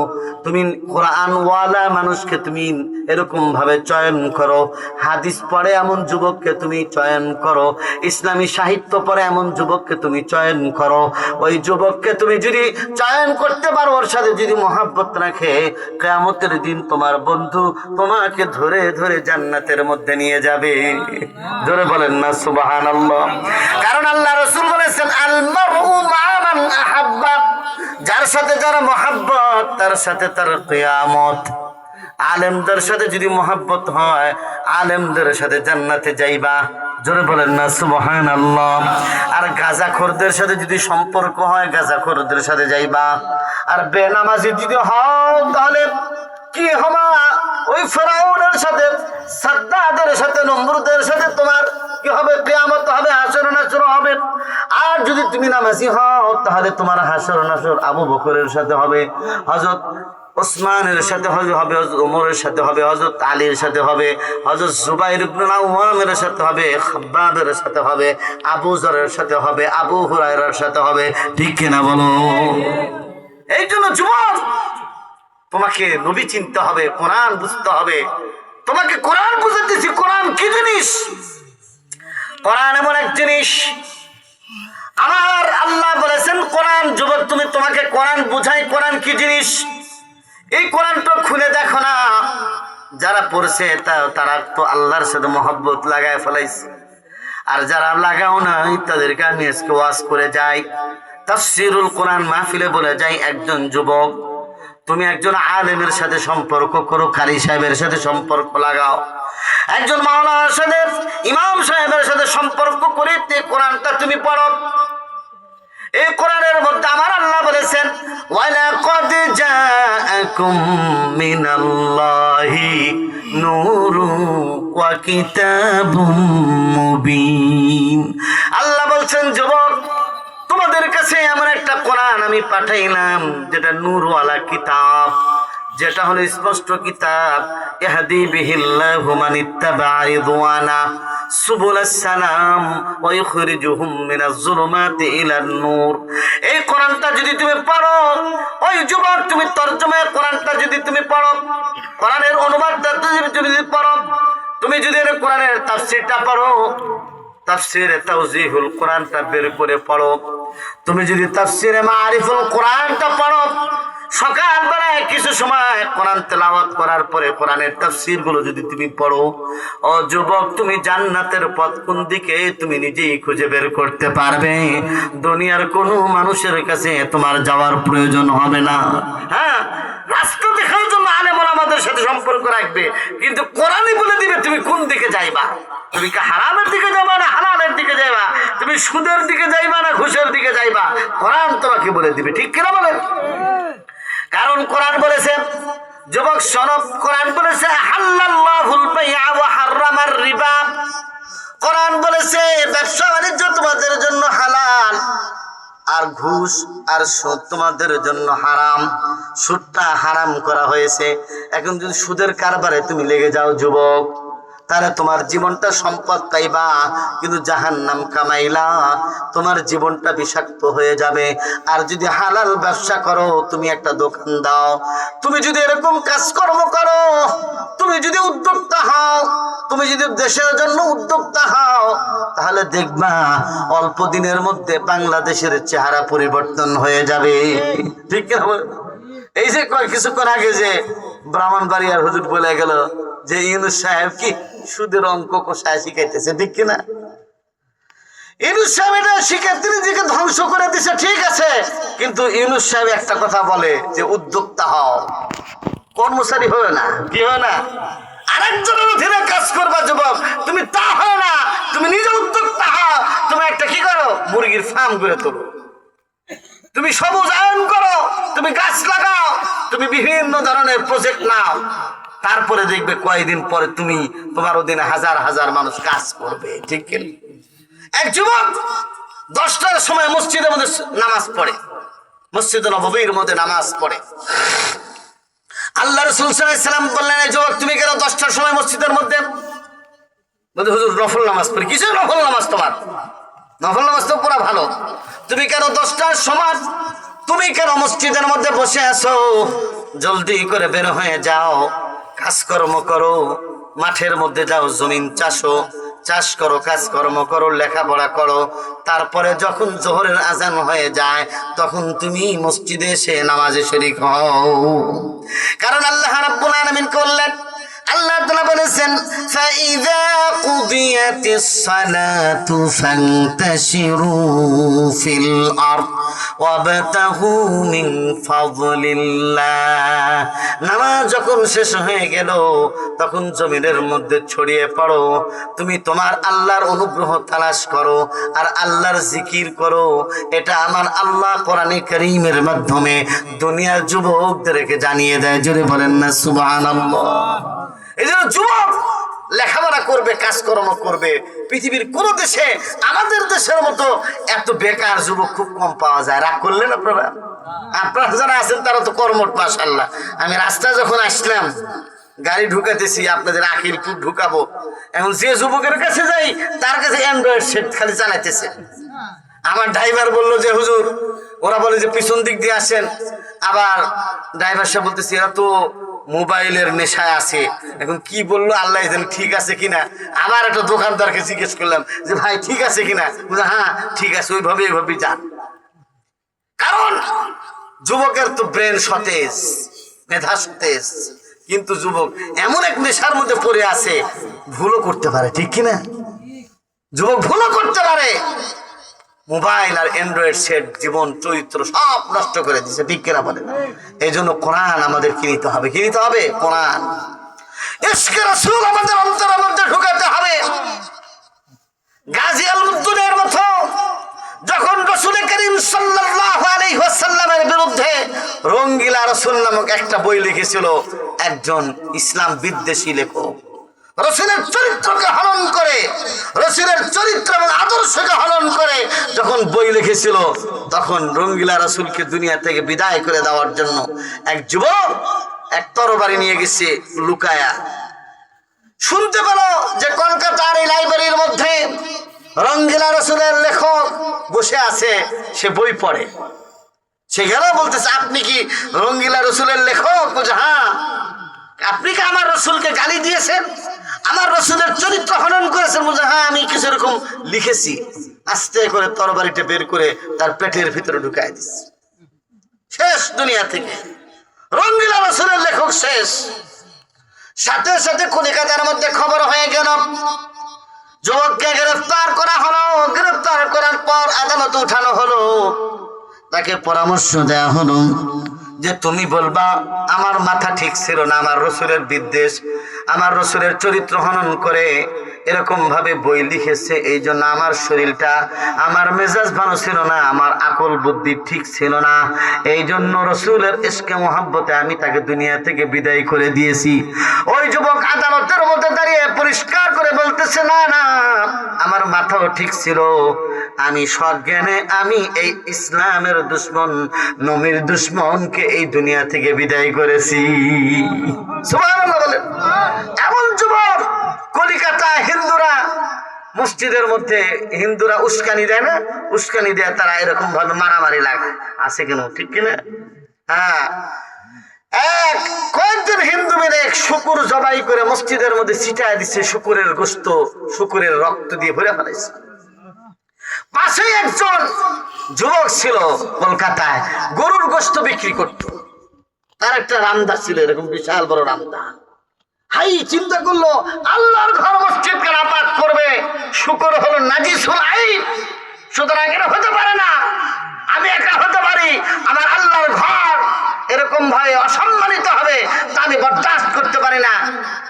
তুমি কোরআনওয়ালা মানুষকে তুমি এরকম ভাবে চয়ন করো। হাদিস পড়ে এমন যুবককে তুমি চয়ন করো। ইসলামী সাহিত্য পড়ে এমন যুবককে তুমি চয়ন করো। ওই যুবককে তুমি যদি চয়ন করতে পারো, ওর সাথে যদি মহাব্বত রাখে, কিয়ামতের দিন তোমার বন্ধু তোমাকে ধরে ধরে জান্নাতের মধ্যে নিয়ে যাবে। ধরে বলেন না সুবহানাল্লাহ। কারণ আল্লাহ রাসূল বলেছেন, আল মারউ মা মান আহাব্বা, যার সাথে যার মহাব্বত তার সাথে তার কিয়ামত। আলেমদের সাথে যদি মহাব্বত হয়, আলেমদের সাথে জান্নাতে যাইবা। জোরে বলেন না সুবহানাল্লাহ। আর গাঁজাখোরদের সাথে যদি সম্পর্ক হয়, গাঁজাখোরদের সাথে যাইবা। আর বেনামাজি যদি হও, তাহলে কি হবা? ওই ফেরাউনের সাথে, সাদ্দাদের সাথে, নমরুদের সাথে তোমার কি হবে? কিয়ামত হবে, হাসর নাসর হবে। আর যদি তুমি নামাজি হও, তাহলে তোমার হাসর নাসর আবু বকরের সাথে হবে, হযরত ওসমানের সাথে হবে, হযরত ওমরের সাথে হবে, হযরত আলীর সাথে হবে, হযরত জুবাইর ইবনে আওয়ামের সাথে হবে, খাব্বাবের সাথে হবে, আবু যরের সাথে হবে, আবু হুরায়রার সাথে হবে, ঠিক কিনা বলো? এই জন্য যুবক, তোমাকে নবী চিনতে হবে, কোরআন বুঝতে হবে। তোমাকে কোরআন বুঝাতেছি, কোরআন কি জিনিস? কোরআন এমন এক জিনিস, আমার আল্লাহ বলেছেন কোরআন। যুবক, তোমাকে কোরআন বুঝাই, কোরআন কি জিনিস। এই কোরআনটা খুলে দেখো না। যারা পড়ছে তারা তো আল্লাহর সাথে মহব্বত লাগায় ফেলাইছে। আর যারা লাগাও না, তাদেরকে আমি আজকে ওয়াজ করে যাই, তাফসীরুল কোরআন মাহফিলে বলে যাই, একজন যুবক, তুমি একজন আলেমের সাথে সম্পর্ক করো, কারি সাহেবের সাথে সম্পর্ক লাগাও, একজন মাওলানার সাথে, ইমাম সাহেবের সাথে সম্পর্ক করে কোরআনটা তুমি পড়ো। এই কোরআনের মধ্যে আমার আল্লাহ বলেছেন, ওয়ালাকাদ জাআকুম মিনাল্লাহি নূরুন ওয়া কিতাবুম মুবিন। আল্লাহ বলছেন যুবক, তোমাদের কাছে এমন একটা কোরআন আমি পাঠাইলাম যেটা নূরওয়ালা কিতাব, যেটা হলো স্পষ্ট কিতাব। ইহদি বিহিল্লাহু মান ইত্তাবা রিদওয়ানা সুবুলাস সালাম ওয়া ইখরিজুহুম মিনাজ যুলুমাতি ইলান নূর। এই কোরআনটা যদি তুমি পড়ো, ওই যুবক তুমি তরজমায়ে কোরআনটা যদি তুমি পড়ো, কোরআনের অনুবাদটা তুমি যদি পড়ো, তুমি যদি এর কোরআনের তাফসীরটা পড়ো, তাফসীরে তাওজিহুল কোরআনটা বের করে পড়ো, তুমি যদি তাফসীরে মারিফুল কোরআনটা পড়ো, সকালবেলায় কিছু সময় কোরআন তেলাওয়াত করার পরে কোরআনের তাফসীর গুলো যদি তুমি পড়ো, ও যুবক তুমি জান্নাতের পথ কোন দিকে তুমি নিজেই খুঁজে বের করতে পারবে। দুনিয়ার কোনো মানুষের কাছে তোমার যাওয়ার প্রয়োজন হবে না। হ্যাঁ, রাস্তা দেখার জন্য আলেম ওলামাদের সাথে সম্পর্ক রাখবে, কিন্তু কোরআনই বলে দিবে তুমি কোন দিকে যাইবা। তুমি কি হারামের দিকে যাবা না হালালের দিকে যাইবা? তুমি সুদের দিকে যাইবা না ঘুষের দিকে যাইবা? কোরআন তোমাকে বলে দিবে, ঠিক কিনা বলেন? কারণ কোরআন বলেছে, যুবক শোনো, কোরআন বলেছে হাল্লাল্লাহুল বাই'a ওয়া হাররামার রিবা। কোরআন বলেছে ব্যবসা বাণিজ্য তোমাদের জন্য হালাল, আর ঘুষ আর সুদ তোমাদের জন্য হারাম। সুদটা হারাম করা হয়েছে। এখন যদি সুদের কারবারে তুমি লেগে যাও যুবক, তাহলে তোমার জীবনটা সম্পদ পাইবা, কিন্তু জাহান্নাম কামাইলা, তোমার জীবনটা বিষাক্ত হয়ে যাবে। আর যদি হালাল ব্যবসা করো, তুমি একটা দোকান দাও, তুমি যদি এরকম কাজকর্ম করো, তুমি যদি উদ্যোক্তা হও, তুমি যদি দেশের জন্য উদ্যোক্তা হও, তাহলে দেখবা অল্প দিনের মধ্যে বাংলাদেশের চেহারা পরিবর্তন হয়ে যাবে, ঠিক না? এই যে কিছুক্ষণ আগে যে ব্রাহ্মণবাড়িয়ার হুজুর বলে গেল যে ইউনূস সাহেব কি সুদের অঙ্ক কষায় শিখাইতেছে, ঠিক কিনা? ইউনূস সাহেব এটা শিখে তিনি নিজেকে ধ্বংস করে দিছে, ঠিক আছে, কিন্তু ইউনূস সাহেব একটা কথা বলে যে উদ্যোক্তা হও, কর্মচারী হয় না, কি হয় না, আরেকজনের অধীনে কাজ করবা যুবক, তুমি তা হয় না, তুমি নিজে উদ্যোক্তা হও। তুমি একটা কি করো, মুরগির ফার্ম করে তোলো, তুমি সবুজায়ন করো, তুমি গাছ লাগাও, তুমি বিভিন্ন ধরনের প্রজেক্ট নাও, তারপরে দেখবে কয়েকদিন পরে তুমি তোমার অধীনে হাজার হাজার মানুষ কাজ করবে, ঠিক কি? এক যুবক 10টার সময় মসজিদের মধ্যে নামাজ পড়ে, মসজিদে নববীর মধ্যে নামাজ পড়ে। আল্লাহ রাসূল সাল্লাল্লাহু আলাইহি ওয়াসাল্লাম বললেন, যুবক তুমি কেন 10টার সময় মসজিদের মধ্যে? বলে হুজুর নফল নামাজ পড়ি। কিছু নফল নামাজ, তোমার নফল নামাজ তো পুরো ভালো, তুমি কেন 10টার সময় তুমি কেন মসজিদের মধ্যে বসে আছো? জলদি করে বের হয়ে যাও, কাজকর্ম করো, মাঠের মধ্যে যাও, জমিন চাষ করো, কাজকর্ম করো, লেখাপড়া করো, তারপরে যখন জোহরের আজান হয়ে যায় তখন তুমি মসজিদে এসে নামাজে শরীক হও। কারণ আল্লাহ রাব্বুল আলামিন বললেন, আল্লাহ তাআলা বলেছেন ফাইযা কুদিয়াতিস সালাতু ফান্তাশিরু ফিল আরদ ওয়াবতাগু মিন ফাদলিল্লাহ। নামাজ যখন শেষ হয়ে গেল তখন জমিনের মধ্যে ছড়িয়ে পড়ো, তুমি তোমার আল্লাহর অনুগ্রহ তালাশ করো আর আল্লাহর জিকির করো। এটা আমার আল্লাহ কোরআনে কারীমের মাধ্যমে দুনিয়ার যুবকদেরকে জানিয়ে দেয়। জোরে বলেন না সুবহানাল্লাহ। এই জন্য যুবক লেখাপড়া করবে, কাজকর্ম করবে। পৃথিবীর কোন দেশে আমাদের দেশের মতো এত বেকার যুবক খুব কম পাওয়া যায়। রাগ করলেন আপনারা? আপনারা যারা আছেন তারা তো কর্মঠ, মাশাআল্লাহ। আমি রাস্তায় যখন আসলাম গাড়ি ঢুকাতেছি, আপনাদের আখির খুব ঢুকাবো, এখন যে যুবকের কাছে যাই তার কাছে অ্যান্ড্রয়েড সেট খালি চালাইতেছে। আমার ড্রাইভার বললো যে হুজুর, ওরা বলে যে পিছন দিক দিয়ে আসেন, আবার ড্রাইভার সাহেব বলতেছে এরা তো মোবাইলের নেশায় আছে। এখন কি বললো আল্লাহ জানে, ঠিক আছে কিনা। আবার একটা দোকানদারকে জিজ্ঞেস করলাম যে ভাই ঠিক আছে কিনা, হ্যাঁ ঠিক আছে, ওইভাবে যান। কারণ যুবকের তো ব্রেন সতেজ, মেধা সতেজ, কিন্তু যুবক এমন এক নেশার মধ্যে পড়ে আছে, ভুলও করতে পারে, ঠিক কিনা? যুবক ভুলও করতে পারে। মোবাইল আর অ্যান্ড্রয়েড সেট জীবন চরিত্র সব নষ্ট করে দিচ্ছে, ঠিক কিনা বলে? এই জন্য কোরআন আমাদের কিনতে হবে, কোরআন ইশকে রাসূল আমাদের অন্তরের মধ্যে ঢুকাতে হবে। গাজী আল-মুদ্দুনের মতো যখন রাসূল করিম সাল্লাল্লাহু আলাইহি ওয়াসাল্লামের বিরুদ্ধে রঙ্গিলা রাসূল নামক একটা বই লিখেছিল একজন ইসলাম বিদ্বেষী লেখক, রাসূলের চরিত্রকে হনন করে, রাসূলের চরিত্র এবং আদর্শকে হনন করে যখন বই লিখেছিল, তখন রঙ্গিলা রাসূলকে দুনিয়া থেকে বিদায় করে দেওয়ার জন্য এক যুবক এক তরবারি নিয়ে গেছে লুকায়া। শুনতে পেল যে কলকাতার এই লাইব্রেরির মধ্যে রঙ্গিলা রাসূলের লেখক বসে আছে, সে বই পড়ে। সে গেল, বলতেছে আপনি কি রঙ্গিলা রাসূলের লেখক? বলছে হ্যাঁ। আপনি কি আমার রাসূলকে গালি দিয়েছেন, আমার রাসূলের চরিত্র হনন করেছেন? বলছে হ্যাঁ, আমি কিছু এরকম লিখেছি। আস্তে করে তরবারিটা বের করে তার পেটের ভিতরে ঢুকাই দিচ্ছে। শেষ দুনিয়া থেকে রঙ্গিলা রাসূলের লেখক শেষ। সাথে সাথে কলিকাতার মধ্যে খবর হয়ে গেল, যুবককে গ্রেফতার করা হলো। গ্রেফতার করার পর আদালতে উঠানো হলো। তাকে পরামর্শ দেয়া হলো যে তুমি বলবা আমার মাথা ঠিক ছিল না, আমার রাসূলের বিদ্বেষ, আমার রাসূলের চরিত্র হনন করে এরকম ভাবে বই লিখেছে, এই জন্য আমার শরীরটা, আমার মেজাজ ভালো ছিল না, আমার আকল বুদ্ধি ঠিক ছিল না, এই জন্য রাসূলের ইশকে মোহাব্বতে আমি তাকে দুনিয়া থেকে বিদায় করে দিয়েছি। ওই যুবক আদালতের মধ্যে দাঁড়িয়ে পরিষ্কার করে বলতেছে না না, আমার মাথাও ঠিক ছিল, আমি সজ্ঞানে আমি এই ইসলামের দুশমন, নবীর দুশমনকে এই দুনিয়া থেকে বিদায় করেছি। সুবহানাল্লাহ বলেন। এমন যুবক কলিকাতা হিন্দুরা মসজিদের মধ্যে হিন্দুরা উস্কানি দেয় না, উস্কানি দেয় তারা এরকম ভাবে মারামারি লাগে আছে কেন, ঠিক কিনা? হ্যাঁ, এক কয়েকজন হিন্দু মিলে এক শুকুর জবাই করে মসজিদের মধ্যে ছিটায় দিচ্ছে, শুকুরের গোশত, শুকুরের রক্ত দিয়ে ভরে ফেলাইছে। পাশে একজন যুবক ছিল কলকাতায়, গরুর গোশত বিক্রি করত। তার একটা রামদা ছিল, এরকম বিশাল বড় রামদা। হাই চিন্তা করলো, আল্লাহর ঘর মসজিদকে নাপাক করবে, শুকর হলো নাজিসুল আইন, সুতরাং এটা হতে পারে না, আমি একা হতে পারি, আমার আল্লাহর ঘর এরকম ভাবে অসম্মানিত হবে তা আমি বরদাস্ত করতে পারি না।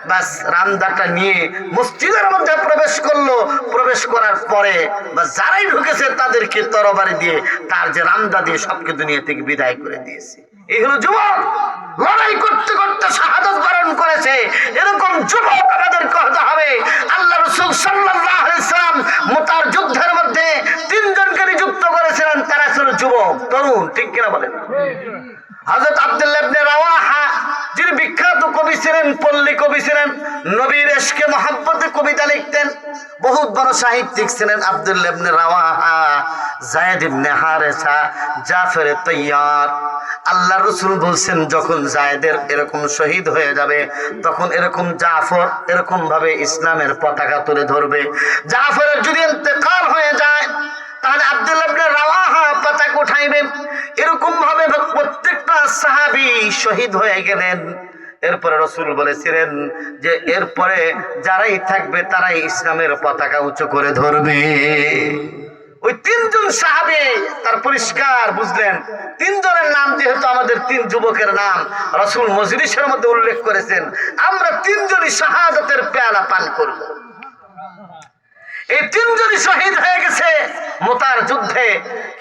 বাস রামদাটা নিয়ে মসজিদের মধ্যে প্রবেশ করলো। প্রবেশ করার পরে বাস যারাই ঢুকেছে তাদেরকে তরবারি দিয়ে, তার যে রামদা দিয়ে সবকে দুনিয়া থেকে বিদায় করে দিয়েছে। এই হলো যুবক, লড়াই করতে করতে শাহাদাত বরণ করেছে। এরকম যুবক আমাদেরকে হতে হবে। আল্লাহ রাসূল সাল্লাল্লাহু আলাইহি সাল্লাম মুতার যুদ্ধের মধ্যে তিনজনকে নিযুক্ত করেছিলেন, তারা ছিল যুবক, তরুণ, ঠিক কিনা বলেন? হযরত আব্দুল্লাহ ইবনে রাওয়াহা, যিনি বিখ্যাত কবি ছিলেন, পল্লী কবি ছিলেন, নবীর ইশকে মহব্বতে কবিতা লিখতেন, বহুত বড় সাহিত্যিক ছিলেন আব্দুল্লাহ ইবনে রাওয়াহা। যায়েদ ইবনে হারেসা, জাফর তাইয়ার, আল্লাহ রাসূল বলছেন যখন যায়েদের এরকম শহীদ হয়ে যাবে, তখন এরকম জাফর এরকম ভাবে ইসলামের পতাকা তুলে ধরবে। জাফরের যদি ইন্তেকাল হয়ে যায়, তাহলে আব্দুল্লাহ ইবনে রাওয়াহা পতাকা উঠাইবেন। এরকম ভাবে প্রত্যেকটা সাহাবী শহীদ হয়ে গেলেন। এরপরে রাসূল বলেছিলেন যে এরপরে যারাই থাকবে তারাই ইসলামের পতাকা উঁচু করে ধরবে। ওই তিনজন সাহাবী তার পরিষ্কার বুঝলেন, তিনজনের নাম যেহেতু আমাদের তিন যুবকের নাম রাসূল মজলিসের মধ্যে উল্লেখ করেছেন, আমরা তিনজনই শাহাদাতের পেয়ালা পান করব। এই তিনজনই শহীদ হয়ে গেছে মুতার যুদ্ধে,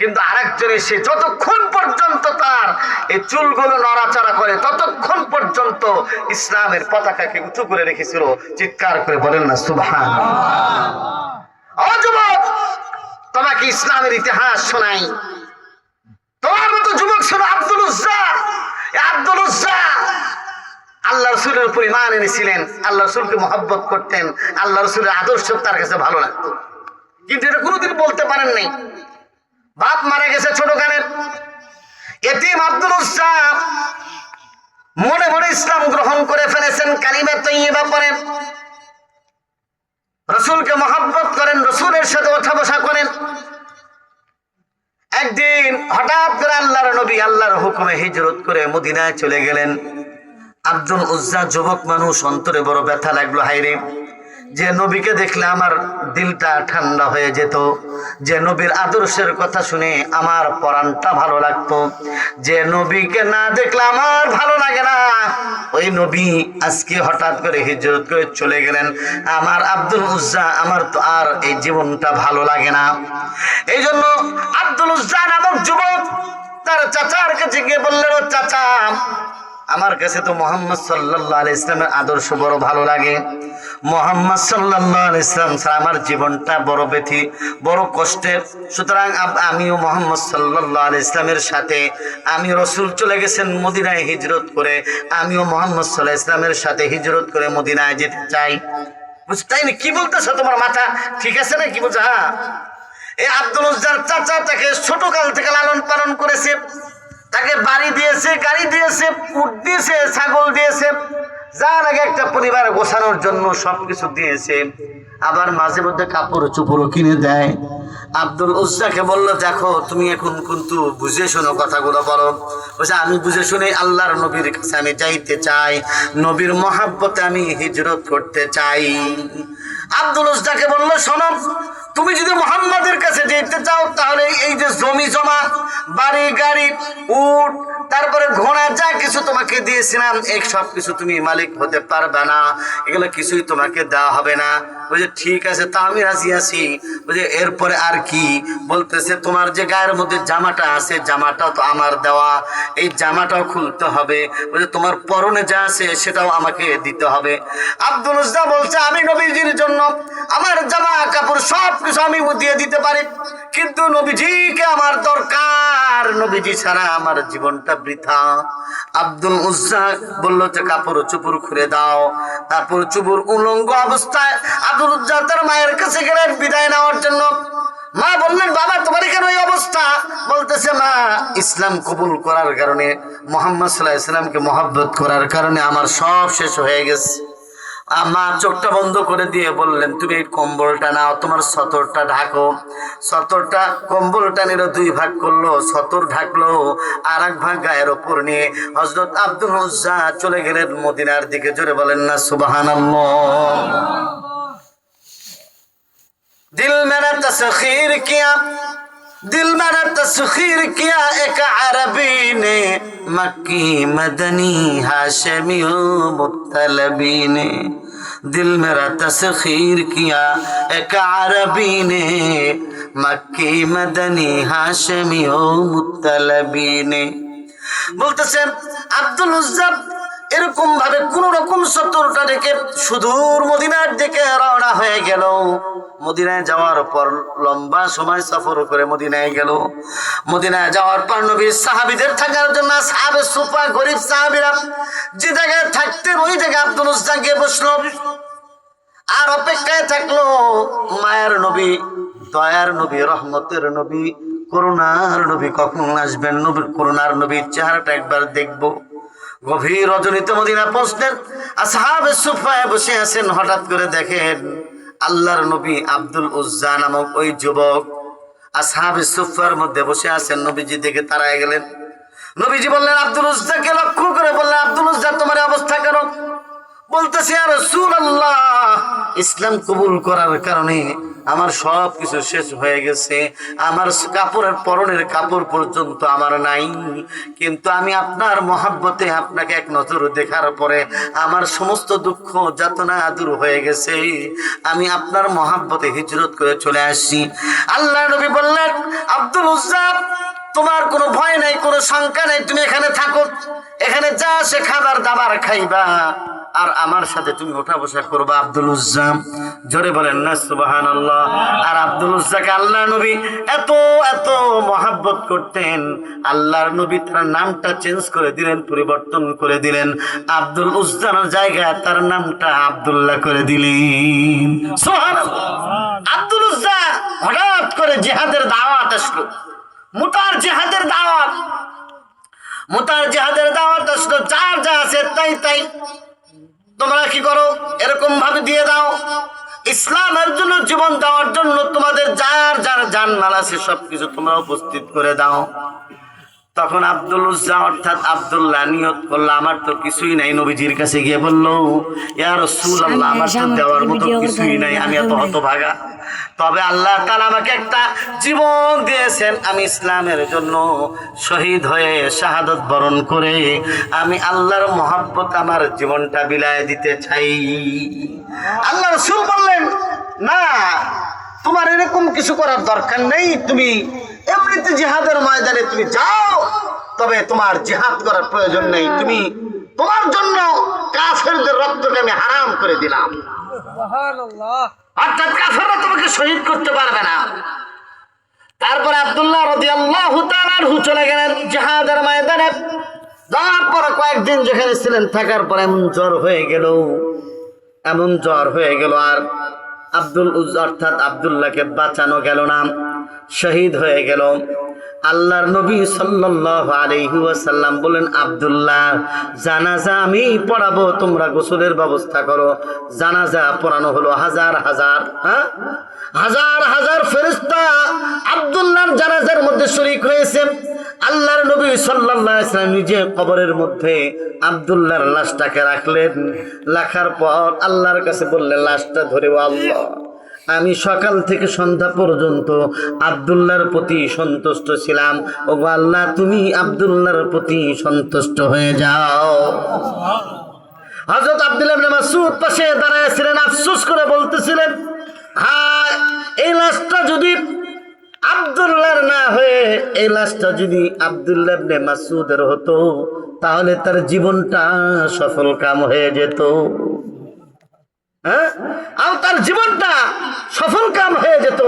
কিন্তু আরেকজনই সে যতক্ষণ পর্যন্ত তার এই চুলগুলো নড়াচড়া করে ততক্ষণ পর্যন্ত ইসলামের পতাকাকে উঁচু করে রেখেছিল। চিৎকার করে বলেন না সুবহানাল্লাহ। ও যুবক, তোমাকে ইসলামের ইতিহাস শোনাই। তোমার মতো যুবক ছিল আব্দুল উজ্জা। আব্দুল উজ্জা আল্লাহ রাসূলের উপর ঈমান এনেছিলেন, আল্লাহ রাসূলকে মহব্বত করতেন, আল্লাহ রাসূলের আদর্শ তার কাছে ভালো লাগতো, কিন্তু এটা কোনোদিন বলতে পারেন নাই। বাপ মারা গেছে ছোটখানে, এতিম আব্দুল উজ্জা মনে মনে ইসলাম গ্রহণ করে ফেলেছেন, কালিমা তাইয়্যিবা পড়েন, রাসূলকে মহব্বত করেন, রাসূলের সাথে ওঠা বসা করেন। একদিন হঠাৎ করে আল্লাহর নবী আল্লাহর হুকুমে হিজরত করে মদিনায় চলে গেলেন। আব্দুল উজ্জা যুবক মানুষ, অন্তরে বড় ব্যথা লাগলো, হায়রে, যে নবীকে দেখলে আমার দিলটা ঠান্ডা হয়ে যেত, যে নবীর আদর্শের কথা শুনে আমার পরাণটা ভালো লাগতো, যে নবীকে না দেখলে আমার ভালো লাগে না, ওই নবী আজকে হঠাৎ করে হিজরত করে চলে গেলেন। আমার আব্দুল উজ্জা, আমার তো আর এই জীবনটা ভালো লাগে না। এই জন্য আব্দুল উজ্জা নামক যুবক তার চাচার কাছে গিয়ে বললেন, ও চাচা, আমার কাছে তো মুহাম্মদ সাল্লাল্লাহু আলাইহি ইসলামের আদর্শ বড় ভালো লাগে। মুহাম্মদ সাল্লাল্লাহু আলাইহি ইসলাম ছাড়া আমার জীবনটা বড় ব্যথি, বড় কষ্টের। সুতরাং আমিও মুহাম্মদ সাল্লাল্লাহু আলাইহি ইসলামের সাথে, আমি রাসূল চলে গেছেন মদিনায় হিজরত করে, আমিও মুহাম্মদ সাল্লাল্লাহু আলাইহি ইসলামের সাথে হিজরত করে মদিনায় যেতে চাই। বুঝতাই না কি বলতেছ, তোমার মাথা ঠিক আছে না? কি বলছো? হ্যাঁ, এই আব্দুল উজ্জার চাচা তাকে ছোটকাল থেকে লালন পালন করেছে, তাকে বাড়ি দিয়েছে, গাড়ি দিয়েছে, উট দিয়েছে, ছাগল দিয়েছে, যার আগে একটা পরিবার গোছানোর জন্য সবকিছু দিয়েছে, আবার মাঝে মধ্যে কাপড় চোপড়ও কিনে দেয়। আব্দুল উজ্জাকে বললো, দেখো তুমি এখন কিন্তু বুঝে শোনো কথাগুলো বলো। বলছে, আমি বুঝে শুনে আল্লাহর নবীর কাছে আমি যাইতে চাই, নবীর মহাব্বতে আমি হিজরত করতে চাই। আব্দুল উজ্জাকে বললো, শোনো, তুমি যদি মুহাম্মাদের কাছে যেতে চাও তাহলে এই যে জমি জমা, বাড়ি গাড়ি, উট, তারপরে ঘোড়া, যা কিছু তোমাকে দিয়েছিলাম এই সব কিছু তুমি মালিক হতে পারবে না, এগুলো কিছুই তোমাকে দেওয়া হবে না। বলছে, ঠিক আছে, তা আমি রাজি আছি। বলছে, এরপরে আর কি? বলতেছে, তোমার যে গায়ের মধ্যে জামাটা আছে, জামাটাও তো আমার দেওয়া, এই জামাটাও খুলতে হবে। বলছে, তোমার পরনে যা আছে সেটাও আমাকে দিতে হবে। আব্দুল উজ্জা বলছে, আমি নবীজির জন্য আমার জামা কাপড় সব কিছু আমি দিয়ে দিতে পারি, কিন্তু নবীজিকে আমার দরকার, নবীজি ছাড়া আমার জীবনটা বৃথা। আব্দুল উজ্জা বললো যে কাপড় চুপুর খুলে দাও। তারপর চুপুর উলঙ্গ অবস্থায় আব্দুল উজ্জা তার মায়ের কাছে গেলেন বিদায় নেওয়ার জন্য। মা বললেন, বাবা তোমার কেন এই অবস্থা? বলতেছে, মা, ইসলাম কবুল করার কারণে, মুহাম্মদ সাল্লাল্লাহু আলাইহি ওয়াসাল্লামকে মহব্বত করার কারণে আমার সব শেষ হয়ে গেছে। মা চোখটা বন্ধ করে দিয়ে বললেন, তুমি এই কম্বলটা নাও, তোমার সতরটা ঢাকো। সতরটা, কম্বলটা নিল, দুই ভাগ করলো, সতর ঢাকলো, আর এক ভাগ গায়ের ওপর নিয়ে হযরত আব্দুল উজ্জা চলে গেলেন মদিনার দিকে। জোরে বলেন না সুবহানাল্লাহ। दिल मेरा तस्खीर किया, दिल मेरा तस्खीर किया एक अरबी ने, मक्की मदनी हाशमी मुत्तलबी ने। दिल मेरा तस्खीर किया एक अरबी ने, मक्की मदनी हाशमी मुत्तलबी ने। বলতেছেন আব্দুল উজ্জা এরকম ভাবে কোন রকম সতর্কতা রেখে সুদূর মদিনার দিকে রওনা হয়ে গেল। মদিনায় যাওয়ার পর লম্বা সময় সফর করে মদিনায় গেল। মদিনায় যাওয়ার পর নবীর সাহাবীদের থাকার জন্য সাহাবে সুফা, গরিব সাহাবীরা যে জায়গায় থাকতেন ওই জায়গায় আব্দুল উজ্জা গিয়ে বসলো আর অপেক্ষায় থাকলো। মায়ের নবী, দয়ার নবী, রহমতের নবী, করুণার নবী কখন আসবেন, নবীর করুণার নবীর চেহারাটা একবার দেখবো। গভীর রজনীতে মদিনা পৌঁছলেন, আসহাবে সুফায় বসে আছেন। হঠাৎ করে দেখেন আল্লাহর নবী আব্দুল উজ্জা নামক ওই যুবক আসহাবে সুফার মধ্যে বসে আছেন। নবীজি দেখে তাড়ায় গেলেন। নবীজি বললেন, আব্দুল উজ্জাকে লক্ষ্য করে বললেন, আব্দুল উজ্জা তোমার অবস্থা কেন? বলতেছে, ইয়া রাসূলুল্লাহ, ইসলাম কবুল করার কারণে আমার সব কিছু শেষ হয়ে গেছে, আমার কাপড়ের, পরনের কাপড় পর্যন্ত আমার নাই, কিন্তু আমি আপনার মহব্বতে আপনাকে এক নজর দেখার পরে আমার সমস্ত দুঃখ যাতনা দূর হয়ে গেছে, আমি আপনার মহব্বতে হিজরত করে চলে আসছি। আল্লাহর নবী বললেন, আব্দুল উজ্জা, তোমার কোনো ভয় নাই, কোনো শঙ্কা নাই, তুমি এখানে থাকো, এখানে যা সে খাবার দাবার খাইবা আর আমার সাথে তুমি ওঠা বসা করবা। আব্দুল উজ্জা, জোরে বলেন না সুবহানাল্লাহ। আর আব্দুল উজ্জাকে আল্লাহর নবী এত এত মহব্বত করতেন, আল্লাহর নবী তার নামটা চেঞ্জ করে দিলেন, পরিবর্তন করে দিলেন। আব্দুল উজ্জার জায়গায় তার নামটা আব্দুল্লাহ করে দিলেন। সুবহানাল্লাহ। আব্দুল উজ্জা হঠাৎ করে জিহাদের দাওয়াত আসলো, মুতার জিহাদের দাওয়াত, মুতার জিহাদের দাওয়াত আসলো। যার যা আছে তাই তাই তোমরা কি করো, এরকম ভাবে দিয়ে দাও। ইসলামের জন্য জীবন দেওয়ার জন্য তোমাদের যার যার জানমাল আছে সবকিছু তোমরা উপস্থিত করে দাও। তখন আব্দুল উজ্জা অর্থাৎ আব্দুল্লাহ নিয়ত করলো, আমার তো কিছুই নাই। নবীজির কাছে গিয়ে বললো, ইয়া রাসূলুল্লাহ, আমার তো দেওয়ার মতো কিছুই নাই, আমি এত হতভাগা, তবে আল্লাহ তাআলা আমাকে একটা জীবন দিয়েছেন, আমি ইসলামের জন্য শহীদ হয়ে শাহাদত বরণ করে আমি আল্লাহর মহব্বত আমার জীবনটা বিলায় দিতে চাই। আল্লাহ রাসূল বললেন, না, তোমার এরকম কিছু করার দরকার নেই, তুমি এমনিতে জিহাদের ময়দানে তুমি যাও, তবে তোমার জিহাদ করার প্রয়োজন নেই, তুমি তোমার জন্য কাফেরদের রক্তকে আমি হারাম করে দিলাম। অর্থাৎ কাফেররা তোমাকে শহীদ করতে পারবে না। তারপর আব্দুল্লাহ রাদিয়াল্লাহু তাআলা আনহু চলে গেলেন জিহাদের ময়দানে। যাওয়ার পর কয়েকদিন যেখানে ছিলেন, থাকার পর এমন জ্বর হয়ে গেল আর আব্দুল উজ্জা অর্থাৎ আব্দুল্লাহকে বাঁচানো গেল না, শহীদ হয়ে গেল। আল্লাহর নবী সাল্লাল্লাহু আলাইহি ওয়াসাল্লাম বলেন, আব্দুল্লাহ জানাজা আমি পড়াবো, তোমরা গোসলের ব্যবস্থা করো। জানাজা পড়ানো হলো। হাজার হাজার ফেরেশতা আব্দুল্লাহর জানাজার মধ্যে শরীক হয়েছে। আল্লাহর নবী সাল্লাল্লাহু আলাইহি ওয়াসাল্লাম নিজে কবরের মধ্যে আব্দুল্লাহর লাশটাকে রাখলেন। রাখার পর আল্লাহর কাছে বললেন, লাশটা ধরে, আল্লাহ আমি সকাল থেকে সন্ধ্যা পর্যন্ত আব্দুল্লাহর প্রতি সন্তুষ্ট ছিলাম, ওগো আল্লাহ তুমি আব্দুল্লাহর প্রতি সন্তুষ্ট হয়ে যাও। হযরত আব্দুল্লাহ ইবনে মাসউদ পাশে দাঁড়ায় ছিলেন, আফসোস করে বলতেছিলেন, হায় এই লাশটা যদি আব্দুল্লাহর না হয়ে এই লাশটা যদি আব্দুল্লাহ ইবনে মাসউদের হতো, তাহলে তার জীবনটা সফল কাম হয়ে যেত। আর তার জীবনটা সফল কাম হয়ে যেত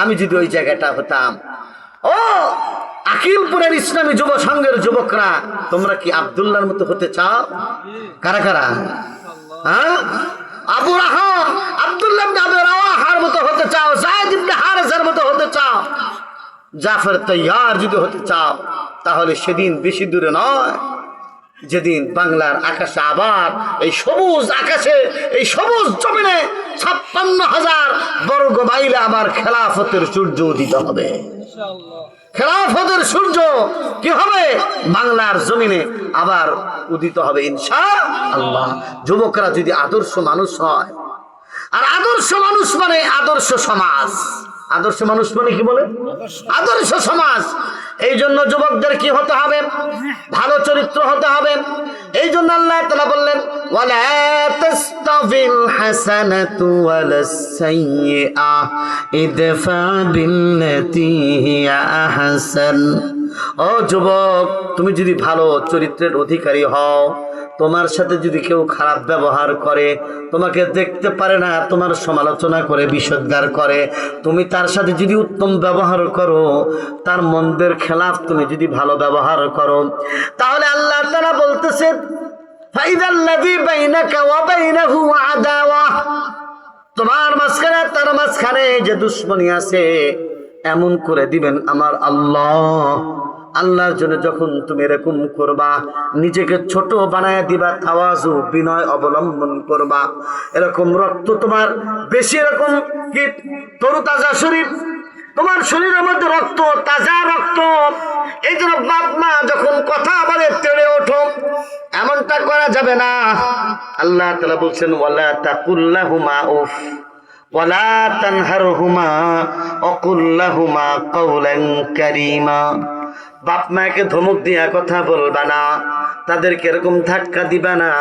আমি যদি ওই জায়গাটা হতাম। ও আকিলপুরের ইসলামী যুব সংঘের যুবকরা, তোমরা কি আব্দুল্লাহর মতো হতে চাও? কারা কারা? আবু রাহা আব্দুল্লাহ ইবনে আবি রাওয়াহার মতো হতে চাও? যায়েদ ইবনে হারেসার মতো হতে চাও? জাফর তাইয়ার যদি হতে চাও, তাহলে সেদিন বেশি দূরে নয়, যেদিন বাংলার আকাশে আবার এই সবুজ আকাশে এই সবুজ জমিনে 56,000 বর্গ মাইলে আবার খেলাফতের সূর্য উদিত হবে। খেলাফতের সূর্য কি হবে? বাংলার জমিনে আবার উদিত হবে ইনশাআল্লাহ। যুবকরা যদি আদর্শ মানুষ হয়, আর আদর্শ মানুষ মানে আদর্শ সমাজ। আদর্শ মানুষ মানে কি বলে? আদর্শ সমাজ। এই জন্য যুবকদের কি হতে হবে? ভালো চরিত্র হতে হবে। এই জন্য আল্লাহ তাআলা বললেন, ওয়ালা তাস্তাবিল হাসানাতু ওয়ালাস সাইয়্যিআ ইদফা বিল্লাতী হিয়া আহসান। ও যুবক, তুমি যদি ভালো চরিত্রের অধিকারী হও, তোমার সাথে যদি কেউ খারাপ ব্যবহার করে, তোমাকে দেখতে পারে না, তোমার সমালোচনা করে, বিষোদ্গার করে, তুমি তার সাথে যদি উত্তম ব্যবহার করো, তার মন্দের খেলাফ তুমি যদি ভালো ব্যবহার করো, তাহলে আল্লাহ তাআলা বলতেছে, ফাইদাল্লাযী বাইনাকা ওয়া বাইনাহু আদাওয়া, তোমার মাঝখানে তার মাঝখানে যে দুশমনী আছে, এমন করে দিবেন আমার আল্লাহ। আল্লাহর জন্য যখন তুমি এরকম করবা, নিজেকে ছোট বানায় দিবা, তাওয়াজু বিনয় অবলম্বন করবা, এরকম রক্ত তোমার বেশি, এরকম কি তরুতাজা শরীর, তোমার শরীরের মধ্যে রক্ত, তাজা রক্ত। এই জন্য বাপ মা যখন কথা বলে তেড়ে ওঠো, এমনটা করা যাবে না। আল্লাহ তাআলা বলছেন, ওয়ালা তাকুল্লাহুমা উফ ওয়ালা তানহারহুমা ওয়াকুল্লাহুমা কাওলান কারীমা। বাপ মাকে ধমক দিয়া কথা বলবা না, তাদেরকে এরকম ধাক্কা দিবা না,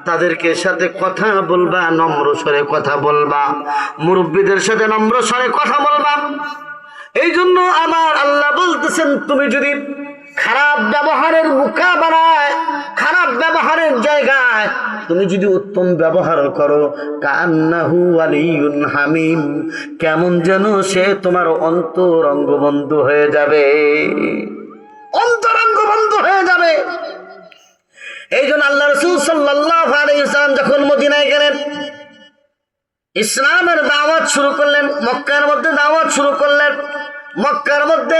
তাদেরকে সাথে কথা বলবা, নম্র স্বরে কথা বলবা, মুরব্বীদের সাথে নম্র স্বরে কথা বলবা। এই জন্য আমার আল্লাহ বলতেছেন, তুমি যদি খারাপ ব্যবহারের মোকাবেলায়, খারাপ ব্যবহারের জায়গায় তুমি যদি উত্তম ব্যবহার করো, কান্নাহু ওয়ালিয়ুন হামিম, কেমন যেন সে তোমার অন্তরঙ্গ বন্ধু হয়ে যাবে, অন্তরঙ্গ বন্ধু হয়ে যাবে। এই জন্য আল্লাহ রাসূল সাল্লাল্লাহু আলাইহি ওয়াসাল্লাম যখন মদিনায় গেলেন, ইসলামের দাওয়াত শুরু করলেন, মক্কার মধ্যে দাওয়াত শুরু করলেন। মক্কার মধ্যে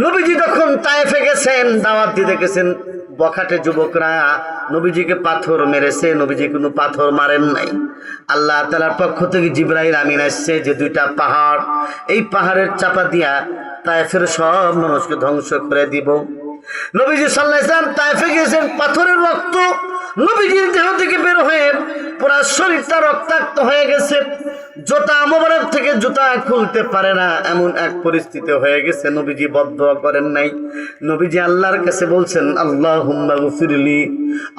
নবীজি যখন তায়েফে গেছেন, দাওয়াত দিতে গেছেন, বখাটে যুবকরা নবীজিকে পাথর মেরেছে, নবীজি কোনো পাথর মারেন নাই। আল্লাহ তাআলার পক্ষ থেকে জিবরাইল আমিন আসছে যে দুইটা পাহাড়, এই পাহাড়ের চাপা দিয়া তায়েফের সব মানুষকে ধ্বংস করে দিব। নবীজি সাল্লাল্লাহু আলাইহি ওয়াসাল্লাম তায়েফে গিয়েছেন, পাথরের রক্ত নবীজির দেহ থেকে বের হয়ে পুরা শরীরটা রক্তাক্ত হয়ে গেছে, জুতা মোবারক থেকে জুতা খুলতে পারে না, এমন এক পরিস্থিতি হয়ে গেছে। নবীজি বদদুয়া করেন নাই, নবীজি আল্লাহর কাছে বলছেন, আল্লাহুম্মা গফিরলি,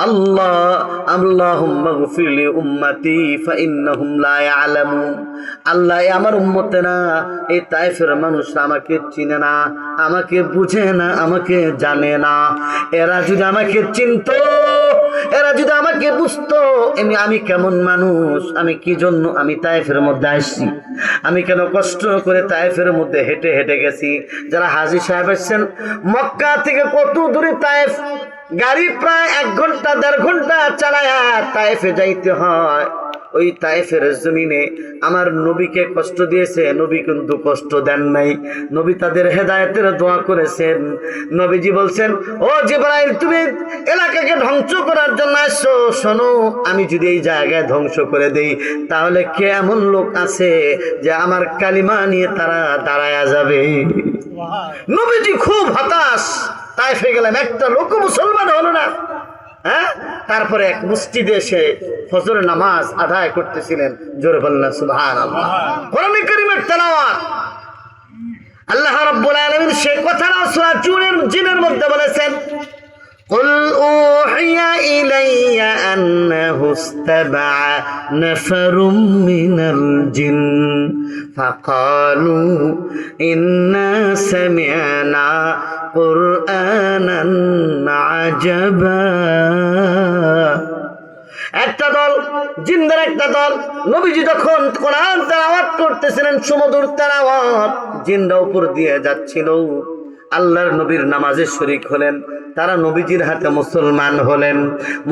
আল্লাহুম্মা গফিরলি উম্মতি ফাইন্নাহুম লা ইয়ালামুন। আল্লাহ, আমার উম্মতেরা, এই তায়েফের মানুষরা আমাকে চিনে না, আমাকে বুঝে না, আমাকে জানে না। এরা যদি আমাকে চিনতো এরা যদি আমাকে বুঝতো আমি কেমন মানুষ, আমি কি জন্য আমি তায়েফের মধ্যে আসছি, আমি কেন কষ্ট করে তায়েফের মধ্যে হেঁটে হেঁটে গেছি। যারা হাজী সাহেব এসেছেন মক্কা থেকে কত দূরে তায়েফ, গাড়ি প্রায় 1 ঘন্টা 1.5 ঘন্টা চালায়া তায়েফে যাইতে হয়। ওই তায়েফের জমিনে আমার নবীকে কষ্ট দিয়েছে, নবী কিন্তু কষ্ট দেন নাই। নবী তাদের হেদায়েতের দোয়া করেছেন। নবীজি বলছেন, ও জিবরাইল, তুমি এলাকাকে ধ্বংস করার জন্য আসছো, শোনো, আমি যদি এই জায়গায় ধ্বংস করে দেই তাহলে কে এমন লোক আছে যে আমার কালিমা নিয়ে তারা দাঁড়ায়া যাবে। নবীজি খুব হতাশ, তায়েফে গেলাম, একটা লোক মুসলমান হলো না। হ্যাঁ, তারপরে এক মসজিদে এসে ফজরের নামাজ আদায় করতেছিলেন। জোরে বললেন সুবহানাল্লাহ। কোরআনে কারীমের তেলাওয়াত আল্লাহ রাব্বুল আলামিন সে কথাটা সূরা জিনের মধ্যে বলেছেন, قل أوحي إلي أنه استمع نفر من الجن فقالوا إنا سمعنا قرآنا عجبا। একটা দল, জিনদের একটা দল, নবীজি যখন কোরআন তেলাওয়াত করতেছিলেন, সুমধুর তেলাওয়াত, জিনরা উপর দিয়ে যাচ্ছিল, আল্লাহর নবীর নামাজে শরীক হলেন। তারা নবীজির হাতে মুসলমান হলেন।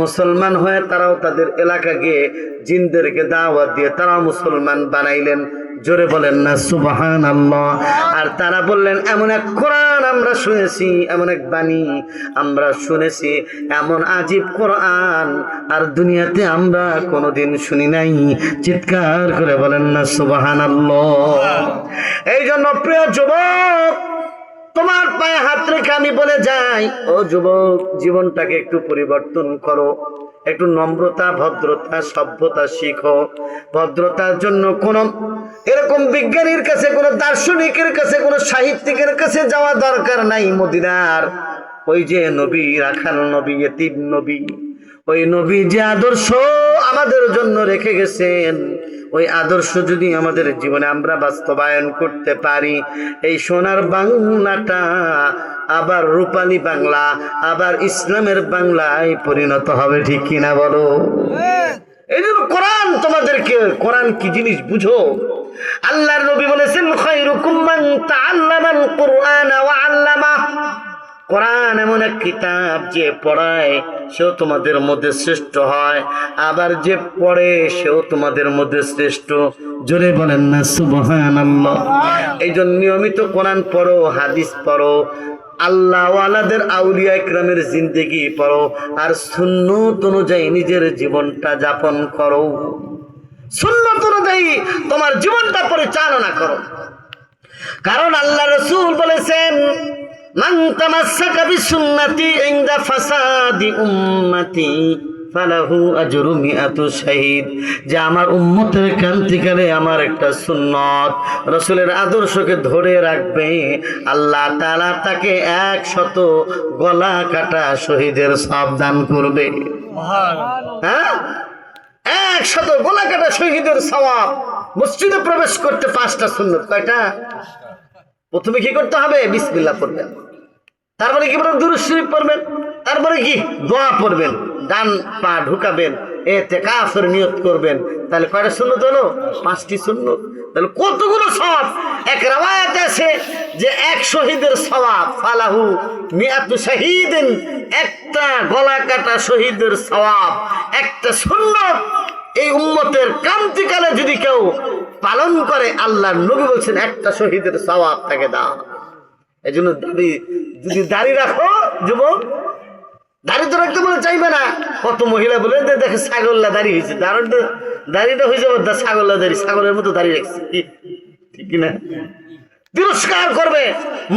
মুসলমান হয়ে তারাও তাদের এলাকা গিয়ে জিনদেরকে দাওয়াত দিয়ে তারাও মুসলমান বানাইলেন। জোরে বলেন না সুবহানাল্লাহ। আর তারা বললেন, এমন এক কোরআন আমরা শুনেছি, এমন এক বাণী আমরা শুনেছি, এমন আজীব কোরআন আর দুনিয়াতে আমরা কোনোদিন শুনি নাই। চিৎকার করে বলেন না সুবহানাল্লাহ। এই জন্য প্রিয় যুবক, তোমার পায়ে হাত রেখে আমি বলে যাই, ও যুবক, জীবনটাকে একটু পরিবর্তন করো, একটু নম্রতা, ভদ্রতা, সভ্যতা শিখো। ভদ্রতার জন্য কোন এরকম বিজ্ঞানীর কাছে, কোন দার্শনিকের কাছে, কোন সাহিত্যিকের কাছে যাওয়া দরকার নাই। মদিনার ওই যে নবী, রাখাল নবী, ইতিম নবী, ওই নবী যে আদর্শ আমাদের জন্য রেখে গেছেন, ওই আদর্শ যদি আমাদের জীবনে আমরা বাস্তবায়ন করতে পারি, এই সোনার বাংলাটা আবার রূপালী বাংলা, আবার ইসলামের বাংলায় পরিণত হবে। ঠিক কিনা বলো? এই জন্য কোরআন তোমাদেরকে, কোরআন কি জিনিস বুঝো। আল্লাহর নবী বলেছেন, খায়রুকুম মান তাআল্লামাল কুরআনা ওয়া আল্লামা। কোরআন এমন এক কিতাব, যে পড়ায় সেও তোমাদের মধ্যে শ্রেষ্ঠ হয়, আবার যে পড়ে সেও তোমাদের মধ্যে শ্রেষ্ঠ। জোরে বলেন না সুবহানাল্লাহ। এই জন্য নিয়মিত কোরআন পড়ো, হাদিস পড়ো, আল্লাহ ওয়ালাদের আউলিয়া ইকরামের জিন্দেগি পড়ো, আর সুন্নত অনুযায়ী নিজের জীবনটা যাপন করো। সুন্নত অনুযায়ী তোমার জীবনটা পরিচালনা করো। কারণ আল্লাহ রাসূল বলেছেন, মান তামাসসাকা বিসুন্নতি ইনদা ফাসাদি উম্মতি ফালাহু আজরু মিআতু শাহীদ। যে আমার উম্মতের ক্রান্তিকালে আমার একটা সুন্নত, রাসূলের আদর্শকে ধরে রাখবে, আল্লাহ তাআলা তাকে 100 গলা কাটা শহীদের সওয়াব দান করবে। হ্যাঁ, 100 গলা কাটা শহীদের সওয়াব। মসজিদে প্রবেশ করতে 5টা সুন্নত। কয়টা? প্রথমে কি করতে হবে? বিসমিল্লাহ পড়বেন, তারপরে কি পড়বেন? দুরূদ শরীফ পড়বেন, তারপরে কি? দোয়া পড়বেন, ডান পা ঢুকাবেন, ইতিকাফের নিয়ত করবেন। তাহলে কয়টা সুন্নত হলো? 5টি সুন্নত। তাহলে কতগুলো সওয়াব! এক riwayat আছে যে 1 শহীদের সওয়াব, ফালাহু মিআতু শাহীদিন, একটা গলা কাটা শহীদের সওয়াব, একটা সুন্নত এই উম্মতের ক্রান্তিকালে যদি কেউ পালন করে, আল্লাহর নবী বলছেন একটা শহীদের সওয়াব তাকে দাও। এই জন্য যদি দাড়ি রাখো যুবক, দাড়ি তো রাখতে বলে চাইবে না। কত মহিলা বলে দেখে ছাগল্লা দাড়ি হয়েছে, দাড়িটা হয়েছে ছাগল্লা দাড়ি, ছাগলের মতো দাড়ি রাখছে, ঠিক কিনা? তিরস্কার করবে,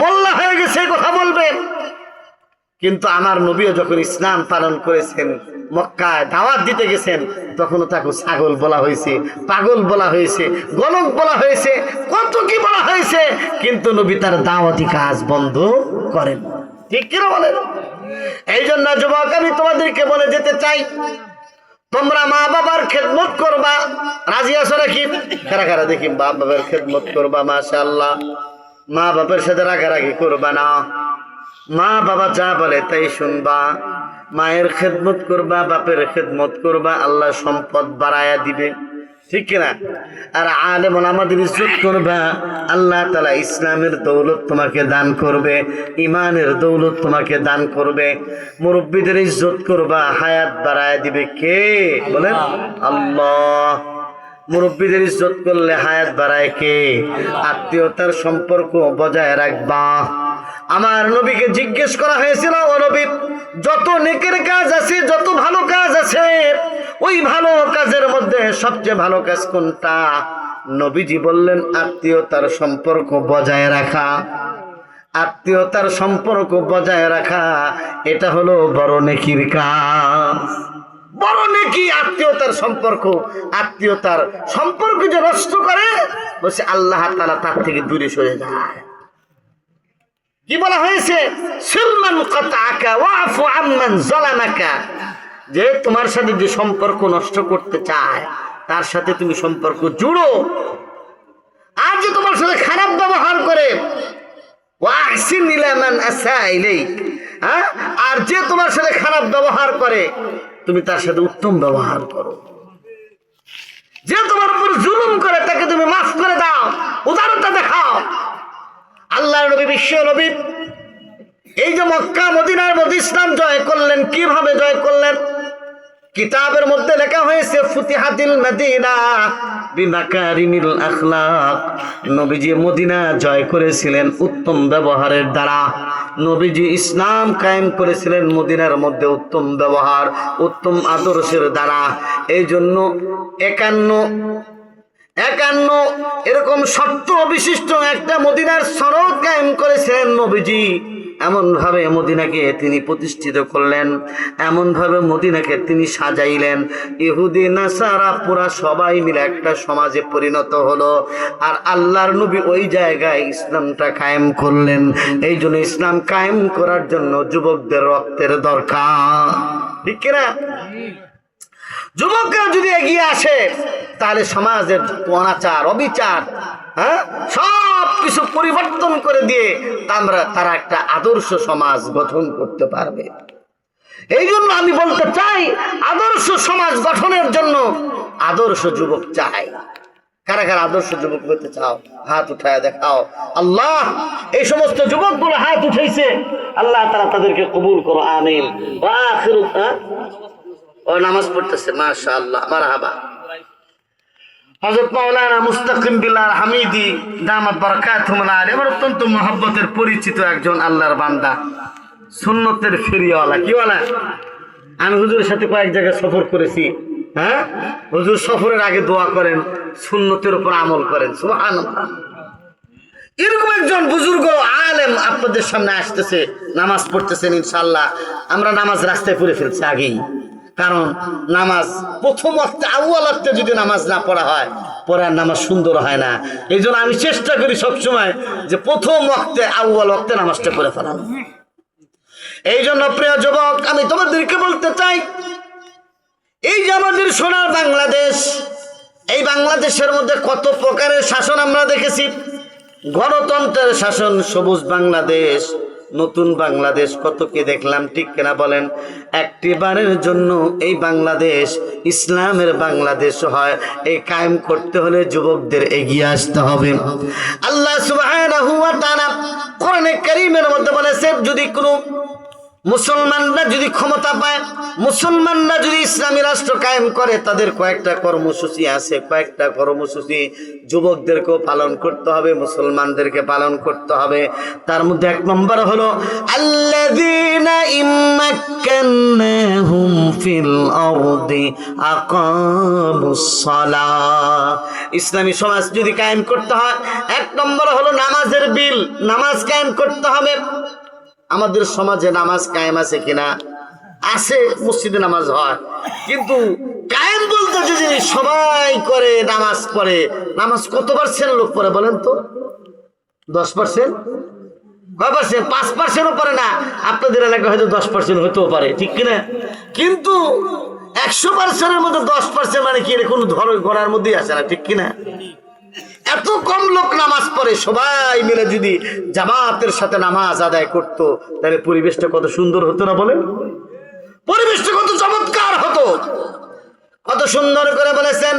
মোল্লা হয়ে গেছে কথা বলবে। কিন্তু আমার নবীও যখন ইসলাম পালন করেছেন, মক্কায় দাওয়াত দিতে গেছেন, তখনও তাকে ছাগল বলা হয়েছে, পাগল বলা হয়েছে, গলক বলা হয়েছে, কত কি বলা হয়েছে, কিন্তু নবী তার দাওয়াতি কাজ বন্ধ করেন। ঠিক কিনা বলেন? এই জন্য যুবক, আমি তোমাদেরকে বলে যেতে চাই, তোমরা মা বাবার খেদমত করবা। রাজি আছো নাকি? কারা কারা দেখি বাপ বাবার খেদমত করবা? মাশাআল্লাহ। মা বাবার সাথে রাগারাগি করবা না, মা বাবা যা বলে তাই শুনবা, মায়ের খেদমত করবা, বাপের খেদমত করবা, আল্লাহ সম্পদ বাড়ায়া দিবে, ঠিক কিনা? আর আলেম ওলামাদের ইজ্জত করবা, আল্লাহ তাআলা ইসলামের দৌলত তোমাকে দান করবে, ইমানের দৌলত তোমাকে দান করবে। মুরব্বীদের ইজ্জত করবা, হায়াত বাড়ায়া দিবে কে বলেন? আল্লাহ। মুরব্বীদের ইজ্জত করলে হায়াত বাড়ায় কে? আত্মীয়তার সম্পর্ক বজায় রাখবা। আমার নবীকে জিজ্ঞেস করা হয়েছিল, ও নবী, যত নেকের কাজ আছে, যত ভালো কাজ আছে, ওই ভালো কাজের মধ্যে সবচেয়ে ভালো কাজ কোনটা? নবীজি বললেন, আত্মীয়তার সম্পর্ক বজায় রাখা। আত্মীয়তার সম্পর্ক বজায় রাখা, এটা হলো বড় নেকির কাজ। বড় নেকি আত্মীয়তার সম্পর্ক। আত্মীয়তার সম্পর্ক যে নষ্ট করে, বলছে আল্লাহ তাআলা তার থেকে দূরে সরে যায়। কি বলা হয়েছে? সিলমান কাতাকা ওয়াফু আম্মান যালামাকা, যে তোমার সাথে যে সম্পর্ক নষ্ট করতে চায় তার সাথে তুমি সম্পর্ক জুড়ো। আর যে তোমার সাথে খারাপ ব্যবহার করে, ওয়াহসিন ইলা মান আসা ইলাইক, আর যে তোমার সাথে খারাপ ব্যবহার করে তুমি তার সাথে উত্তম ব্যবহার করো। যে তোমার উপর জুলুম করে তাকে তুমি মাফ করে দাও, উদারতা দেখাও। আল্লাহর নবী, বিশ্ব নবী, এই যে মক্কা মদিনার মধ্যে ইসলাম জয় করলেন, কিভাবে জয় করলেন? কিতাবের মধ্যে লেখা হয়েছে, ফুতিহাতিল মদিনা বিমাকারিমিল আখলাক। নবীজি মদিনা জয় করেছিলেন উত্তম ব্যবহারের দ্বারা। নবীজি ইসলাম কায়েম করেছিলেন মদিনার মধ্যে উত্তম ব্যবহার, উত্তম আদর্শের দ্বারা। এই জন্য 51 এরকম শর্ত বিশিষ্ট একটা মদিনার সনদ কায়েম করেছেন নবীজি। এমন ভাবে মদিনাকে তিনি প্রতিষ্ঠিত করলেন, এমন ভাবে মদিনাকে তিনি সাজাইলেন, ইহুদি নাসারা পুরা সবাই মিলে একটা সমাজে পরিণত হলো। আর আল্লাহর নবী ওই জায়গায় ইসলামটা কায়েম করলেন। এই জন্য ইসলাম কায়েম করার জন্য যুবকদের রক্তের দরকার, ঠিক কিনা? যুবকরা যদি এগিয়ে আসে তাহলে সমাজের অনাচার, অবিচার, সব কিছু পরিবর্তন করে দিয়ে তারা একটা আদর্শ সমাজ গঠন করতে পারবে। এই জন্য আমি বলতে চাই, আদর্শ সমাজ গঠনের জন্য আদর্শ যুবক চাই। কারা কারা আদর্শ যুবক হতে চাও? হাত উঠায় দেখাও। আল্লাহ এই সমস্ত যুবকগুলো হাত উঠাইছে, আল্লাহ তাআলা তাদেরকে কবুল করো, আমিন। ওয়া আখিরু ও নামাজ পড়তেছে, মাশাআল্লাহ, মারহাবা। হযরত মাওলানা মুস্তাকিম বিল্লাহ হামিদি দামাত বারাকাতুহুল আলী, আমার অত্যন্ত মহব্বতের পরিচিত একজন আল্লাহর বান্দা, সুন্নতের ফেরিওয়ালা। কি ওয়ালা? আমি হুজুরের সাথে কয়েক জায়গায় সফর করেছি। হুজুর সফরের আগে দোয়া করেন, সুন্নতের উপর আমল করেন, সুবহানাল্লাহ। এরকম একজন বুজুর্গ আলেম আপনাদের সামনে আসতেছে, নামাজ পড়তেছেন। ইনশাআল্লাহ আমরা নামাজ রাস্তায় পড়ে ফেলছি আগেই, কারণ নামাজ প্রথম ওয়াক্তে, আউয়াল ওয়াক্তে যদি নামাজ না পড়া হয়, পরে আর নামাজ সুন্দর হয় না। এই জন্য আমি চেষ্টা করি সবসময় যে প্রথম ওয়াক্তে, আউয়াল ওয়াক্তে নামাজটা পড়ে ফেলানো। এই জন্য প্রিয় যুবক, আমি তোমাদেরকে বলতে চাই, এই যে আমাদের সোনার বাংলাদেশ, এই বাংলাদেশের মধ্যে কত প্রকারের শাসন আমরা দেখেছি। গণতন্ত্রের শাসন, সবুজ বাংলাদেশ, নতুন বাংলাদেশ, কত কি দেখলাম, ঠিক কিনা বলেন? একটি বারের জন্য এই বাংলাদেশ ইসলামের বাংলাদেশ হয়, এই কায়েম করতে হলে যুবকদের এগিয়ে আসতে হবে। আল্লাহ সুবহানাহু ওয়া তাআলা কোরআনে কারীমের মধ্যে বলেছেন, যদি কোনো মুসলমানরা যদি ক্ষমতা পায়, মুসলমানরা যদি ইসলামী রাষ্ট্র কায়েম করে, তাদের কয়েকটা কর্মসূচি আছে, কয়েকটা কর্মসূচি যুবকদেরকেও পালন করতে হবে, মুসলমানদেরকে পালন করতে হবে। তার মধ্যে 1 নম্বর হলো আল্লাযীনা ইম্মাক্কান্নাহুম ফিল আরদি আকামুস সালাহ। ইসলামী সমাজ যদি কায়েম করতে হয়, 1 নম্বর হলো নামাজের বিল, নামাজ কায়েম করতে হবে। আমাদের সমাজে নামাজ কায়েম আছে কিনা? আছে, মসজিদে নামাজ হয়, কিন্তু কায়েম বলতে যদি সবাই করে, নামাজ পড়ে, নামাজ কত পার্সেন্ট লোক পড়ে বলেন তো? 10%? কয় পার্সেন্ট? 5%ও পড়ে না। আপনাদের এলাকায় হয়তো 10% হতেও পারে, ঠিক কিনা? কিন্তু 100%-এর মধ্যে 10% মানে কি, কোনো ধর গড়ার মধ্যেই আসে না, ঠিক কিনা? এত কম লোক নামাজ পড়ে, সবাই মিলে যদি জামাতের সাথে নামাজ আদায় করতো তাহলে পরিবেশটা কত সুন্দর হতো না বলেন? পরিবেশটা কত চমৎকার হতো। কত সুন্দর করে বলেছেন,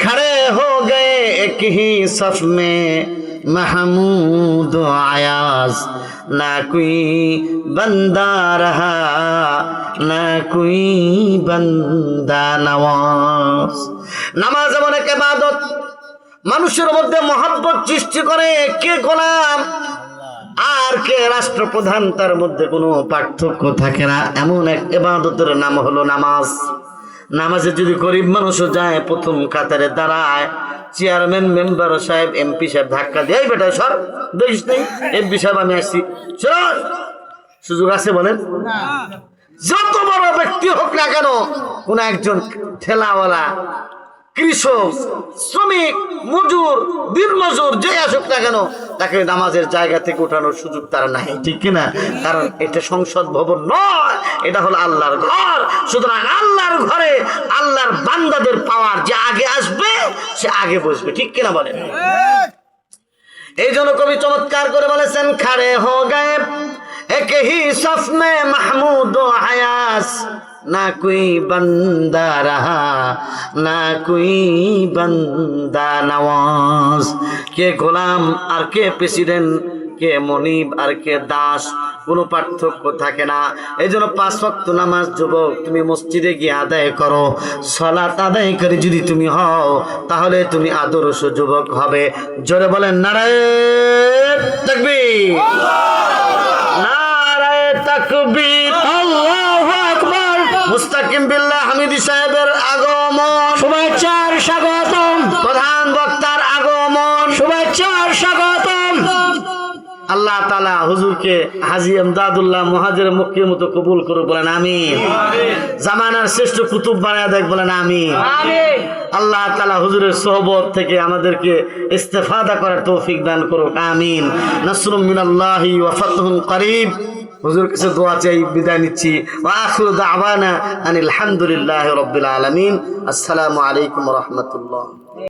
खड़े हो गए एक ही सफ में महमूद आयाज, ना कोई बंदा रहा ना कोई बंदा नवाज। নামাজ এমন এক ইবাদত, মানুষের মধ্যে মহব্বত সৃষ্টি করে। কে গোলাম আর কে রাষ্ট্রপ্রধান তার মধ্যে কোনো পার্থক্য থাকে না। এমন এক ইবাদতের নাম হলো নামাজ। নামাজে যদি গরিব মানুষও যায়, প্রথম কাতারে দাঁড়ায়, চেয়ারম্যান, মেম্বার সাহেব, এমপি সাহেব ধাক্কা দিয়ে, এই বেটা সর, দেখিস নেই এমপি সাহেব আমি আসছি, সর, সুযোগ আছে বলেন? যত বড় ব্যক্তি হোক না কেন, কোন একজন ঠেলাওয়ালা, কৃষক, শ্রমিক, মজুর, দিনমজুর যে আসুক না কেন, তাকে নামাজের জায়গা থেকে উঠানোর সুযোগ তার নাই, ঠিক কিনা? কারণ এটা সংসদ ভবন নয়, এটা হলো আল্লাহর ঘর। সুতরাং আল্লাহর ঘরে আল্লাহর বান্দাদের পাওয়ার, যে আগে আসবে সে আগে বসবে, ঠিক কিনা বলেন? এই জন্য কবি চমৎকার করে বলেছেন, খাড়ে হো গায়ে एक ही सफ में महमूद हयास, ना कोई बंदा रहा ना कोई बंदा नवाज। কে গোলাম আর কে প্রেসিডেন্ট, কে মনিব আর কে দাস, কোনো পার্থক্য থাকে না। এই জন্য 5 ওয়াক্ত নামাজ যুবক তুমি মসজিদে গিয়ে আদায় করো। সালাত আদায় করে যদি তুমি হও, তাহলে তুমি আদর্শ যুবক হবে। জোরে বলেন নারায়ে তাকবীর, নারায়ে তাকবীর, আল্লাহু আকবার। মুস্তাকিম বিল্লাহ হামিদি সাহেবের আগমন, শুভেচ্ছার স্বাগতম। প্রধান বক্তার আগমন, শুভেচ্ছার স্বাগতম। আল্লাহ তাআলা হুজুরকে হাজী আমদাদুল্লাহ মুহাজির মক্কির মতো কবুল করুক, বলেন আমিন। জামানার শ্রেষ্ঠ কুতুব বানায়া দেখ, বলেন আমিন। আল্লাহ তাআলা হুজুরের সোহবত থেকে আমাদেরকে ইস্তেফাদা করার তৌফিক দান করুক, আমিন। নাসরুম মিনাল্লাহি ওয়া ফাতহুন করিব। হুজুর কাছে দোয়া চাই, বিদায় নিচ্ছি। ওয়া আখিরু দাওয়ানা আনিল হামদুলিল্লাহি রাব্বিল আলামিন। আসসালামু আলাইকুম ওয়া রাহমাতুল্লাহ।